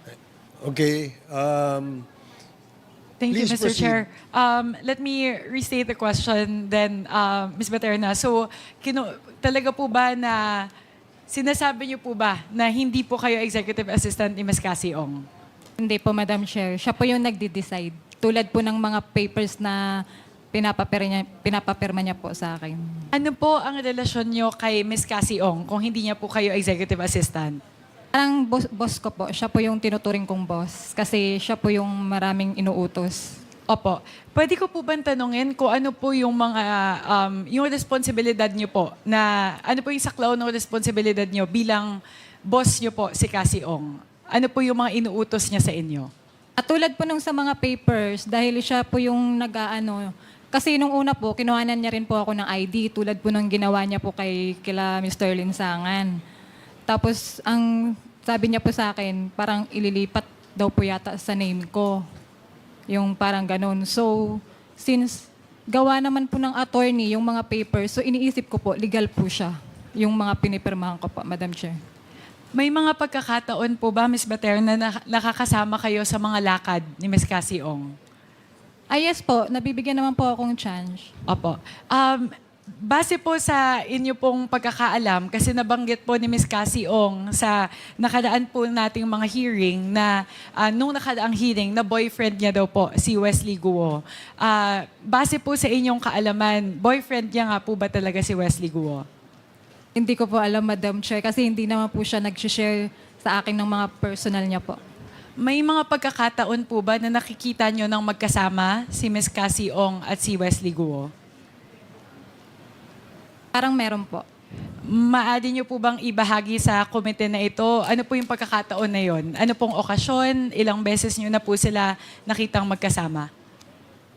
Okay. Thank you, Please Mr. proceed. Chair. Let me restate the question then, Ms. Baterna. So, talaga po ba na sinasabi niyo po ba na hindi po kayo executive assistant ni Ms. Cassie Ong? Hindi po, Madam Chair. Siya po yung nagde-decide. Tulad po ng mga papers na pinapapirma niya po sa akin. Ano po ang relasyon niyo kay Ms. Cassie Ong kung hindi niya po kayo executive assistant? Parang boss ko po, siya po yung tinuturing kong boss. Kasi siya po yung maraming inuutos. Opo. Pwede ko po bang tanungin kung ano po yung mga, yung responsibilidad niyo po, na ano po yung saklaw ng responsibilidad niyo bilang boss niyo po, si Cassie Ong? Ano po yung mga inuutos niya sa inyo? At tulad po nung sa mga papers, dahil siya po yung kasi nung una po, kinuhanan niya rin po ako ng ID, tulad po ng ginawa niya po kila Mr. Linsangan. Tapos, ang sabi niya po sa akin, parang ililipat daw po yata sa name ko. Yung parang ganun. So, since gawa naman po ng attorney yung mga papers, so iniisip ko po, legal po siya. Yung mga pinipirmahan ko po, Madam Chair. May mga pagkakataon po ba, Ms. Baterna, na nakakasama kayo sa mga lakad ni Ms. Cassie Ong? Yes po, nabibigyan naman po akong chance. Opo. Base po sa inyo pong pagkakaalam, kasi nabanggit po ni Ms. Cassie Ong sa nakaraan po nating mga hearing na nung nakaraang hearing na boyfriend niya daw po, si Wesley Guo. Base po sa inyong kaalaman, boyfriend niya nga po ba talaga si Wesley Guo? Hindi ko po alam, Madam Chair, kasi hindi naman po siya nag-share sa akin ng mga personal niya po. May mga pagkakataon po ba na nakikita nyo ng magkasama si Ms. Cassie Ong at si Wesley Guo? Parang meron po. Maaari nyo po bang ibahagi sa komite na ito? Ano po yung pagkakataon na yon? Ano pong okasyon? Ilang beses nyo na po sila nakitang magkasama?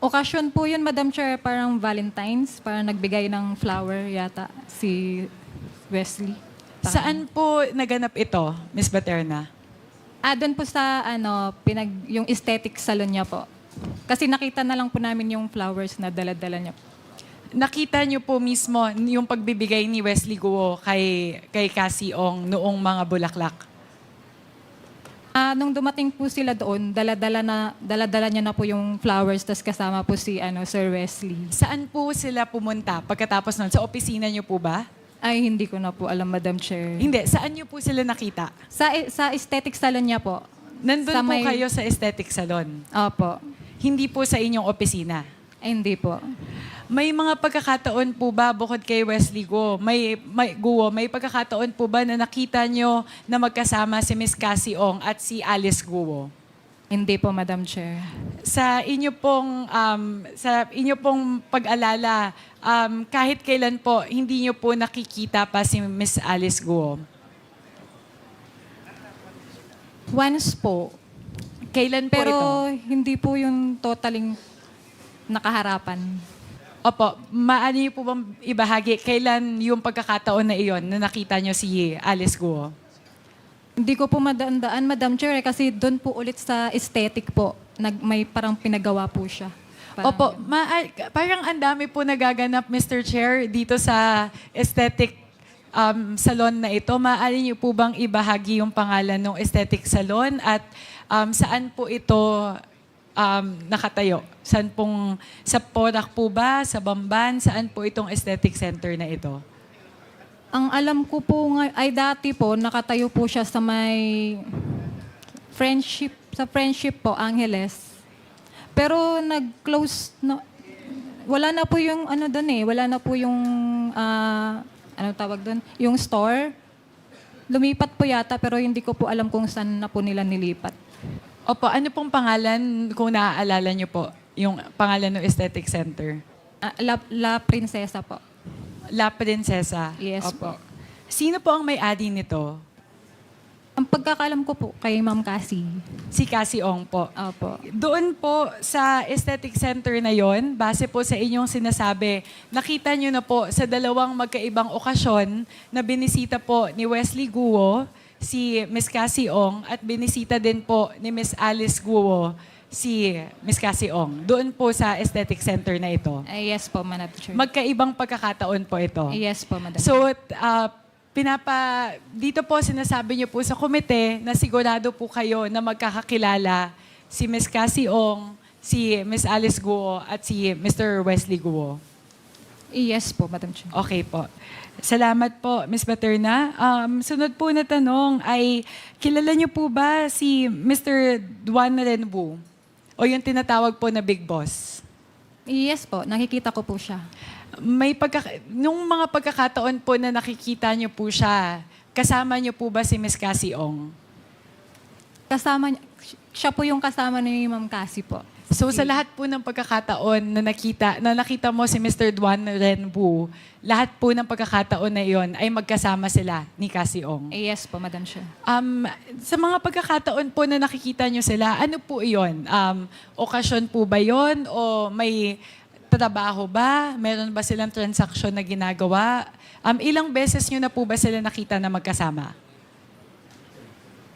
Okasyon po yun, Madam Chair, parang Valentine's, parang nagbigay ng flower yata si Wesley. Saan po naganap ito, Ms. Baterna? Doon po sa yung aesthetic salon niya po. Kasi nakita na lang po namin yung flowers na dala-dala niya po. Nakita niyo po mismo yung pagbibigay ni Wesley Guo kay Cassie Ong noong mga bulaklak? Nung dumating po sila doon, dala-dala niya na po yung flowers, tas kasama po si Sir Wesley. Saan po sila pumunta pagkatapos nun? Sa opisina niyo po ba? Ay, hindi ko na po alam, Madam Chair. Hindi. Saan niyo po sila nakita? Sa aesthetic salon niya po. Nandun po kayo sa aesthetic salon? Opo. Hindi po sa inyong opisina? Ay, hindi po. May mga pagkakataon po ba bukod kay Wesley Guo? May pagkakataon po ba na nakita nyo na magkasama si Ms. Cassie Ong at si Alice Guo? Hindi po, Madam Chair. Sa inyo pong pag-alala, kahit kailan po, hindi nyo po nakikita pa si Ms. Alice Guo? Once po. Kailan po ito? Pero hindi po yung totaling nakaharapan. Opo, maaari niyo po bang ibahagi kailan yung pagkakataon na iyon na nakita niyo si Alice Guo? Hindi ko po madaan, Madam Chair, kasi doon po ulit sa aesthetic po, may parang pinagawa po siya. Opo, parang ang dami po nagaganap, Mr. Chair, dito sa aesthetic salon na ito. Maaari niyo po bang ibahagi yung pangalan ng aesthetic salon at saan po ito nakatayo? Sa Porac po ba? Sa Bamban? Saan po itong aesthetic center na ito? Ang alam ko po ay dati po, nakatayo po siya sa may Friendship po, Angeles. Pero nag-close, wala na po yung doon wala na po yung, tawag doon? Yung store. Lumipat po yata, pero hindi ko po alam kung saan na po nila nilipat. Opo, ano pong pangalan, kung naaalala niyo po, yung pangalan ng aesthetic center? La Princesa po. La Princesa? Yes Opo. Sino po ang may-ari nito? Ang pagkakalam ko po kay Ma'am Cassie. Si Cassie Ong po? Opo. Doon po sa aesthetic center na yon, base po sa inyong sinasabi, nakita nyo na po sa dalawang magkaibang okasyon na binisita po ni Wesley Guo, si Ms. Cassie Ong, at binisita din po ni Ms. Alice Guo, si Ms. Cassie Ong. Doon po sa aesthetic center na ito. Yes po, Madam Chair. Magkaibang pagkakataon po ito. Yes po, Madam So, dito po sinasabi niyo po sa komite na sigurado po kayo na magkakakilala si Ms. Cassie Ong, si Ms. Alice Guo at si Mr. Wesley Guo? Yes po, Madam Chair. Okay po. Salamat po, Ms. Paterna. Sunod po na tanong ay, kilala niyo po ba si Mr. Duan Renwu? O yung tinatawag po na Big Boss? Yes po, nakikita ko po siya. Nung mga pagkakataon po na nakikita niyo po siya, kasama niyo po ba si Ms. Cassie Ong? Siya po yung kasama ni Ma'am Cassie po. So sa lahat po ng pagkakataon na nakita mo si Mr. Duan Renwu, lahat po ng pagkakataon na iyon ay magkasama sila ni Cassie Ong. Yes po, Madam Chair. Sa mga pagkakataon po na nakikita nyo sila, ano po iyon? Okasyon po ba yon o may trabaho ba? Meron ba silang transaksyon na ginagawa? Ilang beses nyo na po ba sila nakita na magkasama?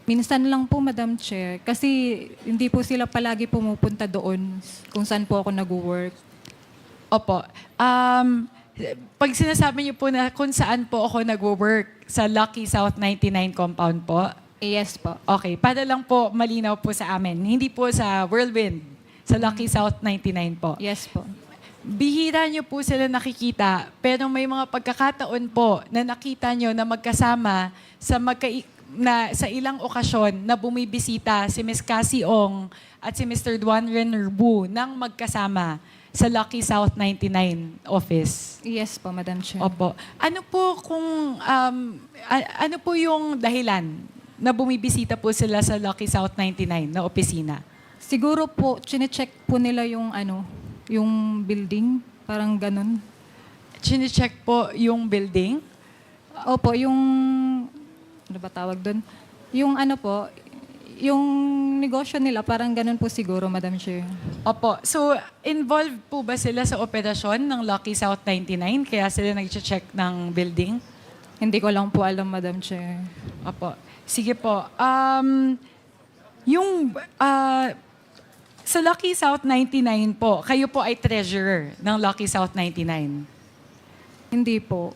Minsan lang po, Madam Chair, kasi hindi po sila palagi pumupunta doon kung saan po ako nag-work. Opo. Pag sinasabi niyo po na kung saan po ako nag-work, sa Lucky South 99 compound po? Yes po. Okay. Para lang po malinaw po sa amin. Hindi po sa Whirlwind. Sa Lucky South 99 po. Yes po. Bihira niyo po sila nakikita, pero may mga pagkakataon po na nakita niyo na magkasama sa ilang okasyon na bumibisita si Ms. Cassie Ong at si Mr. Duan Renwu nang magkasama sa Lucky South 99 office. Yes po, Madam Chair. Opo. Ano po yung dahilan na bumibisita po sila sa Lucky South 99 na opisina? Siguro po, chinecheck po nila yung yung building, parang ganun. Chinecheck po yung building? Opo, yung ano ba tawag doon? Yung yung negosyo nila, parang ganun po siguro, Madam Chair. Opo. So, involved po ba sila sa operasyon ng Lucky South 99? Kaya sila nag-check ng building? Hindi ko lang po alam, Madam Chair. Opo. Sige po. Sa Lucky South 99 po, kayo po ay treasurer ng Lucky South 99? Hindi po.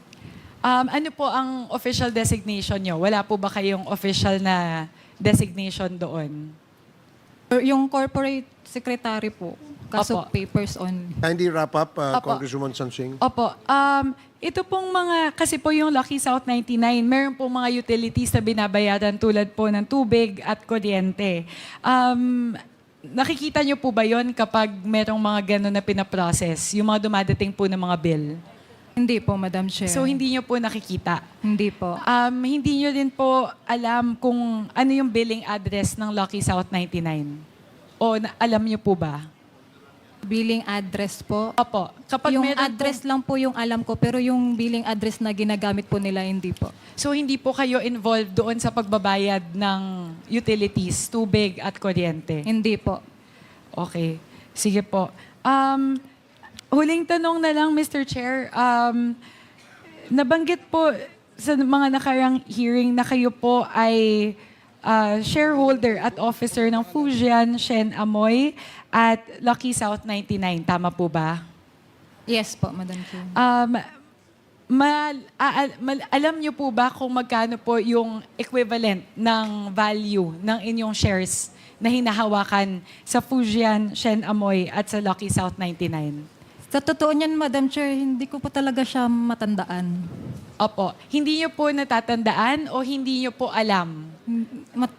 Ano po ang official designation nyo? Wala po ba kayong official na designation doon? Yung corporate secretary po. Kaso Opo. papers only. Kindly wrap up, Opo. Congresswoman Sansing. Opo. Ito pong kasi po yung Lucky South 99, meron pong mga utilities na binabayaran tulad po ng tubig at kuryente. Nakikita nyo po ba yon kapag merong mga gano'n na pinaprocess? Yung mga dumadating po ng mga bill? Hindi po, Madam Chair. So, hindi nyo po nakikita? Hindi po. Hindi nyo din po alam kung ano yung billing address ng Lucky South 99? O alam nyo po ba? Billing address po? Opo. Kapag Yung meron address lang po yung alam ko, pero yung billing address na ginagamit po nila, hindi po. So, hindi po kayo involved doon sa pagbabayad ng utilities, tubig at kuryente? Hindi po. Okay. Sige po. Huling tanong na lang, Mr. Chair. Nabanggit po sa mga nakarang hearing na kayo po ay shareholder at officer ng Fujian Shen Amoy at Lucky South 99. Tama po ba? Yes po, Madam Chair. Alam niyo po ba kung magkano po yung equivalent ng value ng inyong shares na hinahawakan sa Fujian Shen Amoy at sa Lucky South 99? Sa totoo niyan, Madam Chair, hindi ko po talaga siya matandaan. Opo. Hindi niyo po natatandaan o hindi niyo po alam?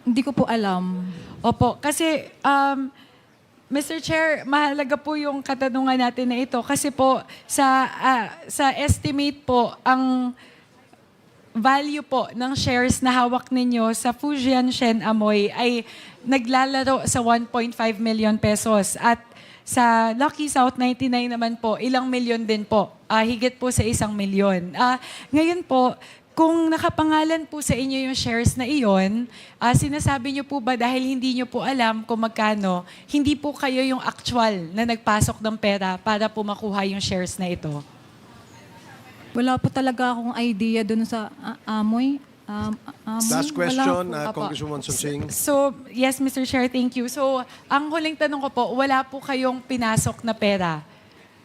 Hindi ko po alam. Opo. Kasi, Mr. Chair, mahalaga po yung katanungan natin na ito. Kasi po, sa estimate po, ang value po ng shares na hawak ninyo sa Fujian Shen Amoy ay naglalaro sa 1.5 million pesos. At sa Lucky South 99 naman po, ilang milyon din po. Higit po sa 1 milyon. Ngayon po, kung nakapangalan po sa inyo yung shares na iyon, sinasabi niyo po ba dahil hindi niyo po alam kung magkano, hindi po kayo yung actual na nagpasok ng pera para po makuha yung shares na ito? Wala po talaga akong idea dun sa Amoy. Last question, Congresswoman Sansing. So, yes, Mr. Chair, thank you. So, ang huling tanong ko po, wala po kayong pinasok na pera?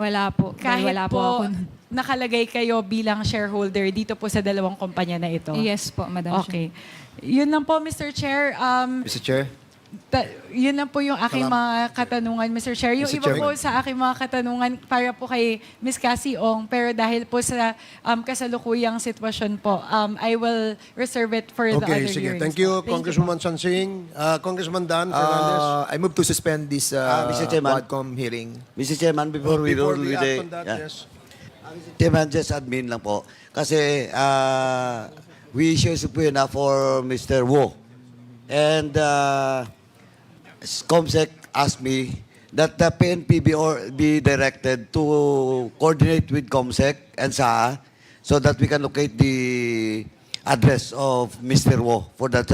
Wala po. Kahit wala po, ako. nakalagay kayo bilang shareholder dito po sa dalawang kumpanya na ito? Yes po, Madam Chair. Okay. Yun lang po, Mr. Chair. Mr. Chair? Yun lang po yung aking mga katanungan, Mr. Chair. Yung Mr. iba Chair. po sa aking mga katanungan para po kay Ms. Cassie Ong, pero dahil po sa kasalukuyang sitwasyon po, I will reserve it for the Okay, other sige. hearings. Thank you, po. Congresswoman Sansing. Congressman Dan Fernandez. I move to suspend this Mr. Chairman. Quadcom hearing. Mr. Chairman, before we Before roll we with act the... on that, yeah. yes. Chairman, just admin lang po. Kasi we issue subpoena for Mr. Wu. And COMSEC asked me that the PNP be directed to coordinate with COMSEC and SAA so that we can locate the address of Mr. Wu for that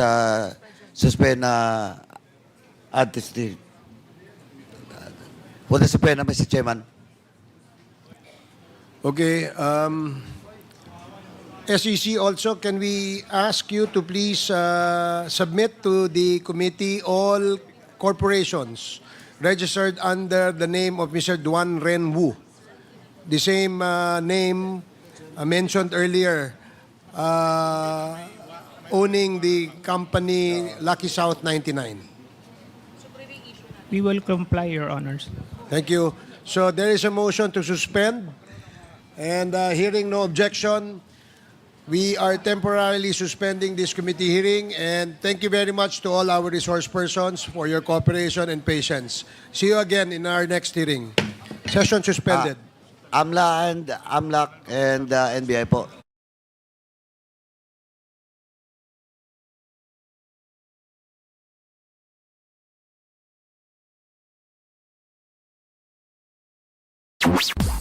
subpoena artistic. For the subpoena, Mr. Chairman. Okay. SEC also, can we ask you to please submit to the committee all corporations registered under the name of Mr. Duan Ren Wu, the same name mentioned earlier, owning the company Lucky South 99. We will comply, Your Honors. Thank you. So there is a motion to suspend, and hearing no objection, we are temporarily suspending this committee hearing, and thank you very much to all our resource persons for your cooperation and patience. See you again in our next hearing. Session suspended. AMLAC and NBI po. you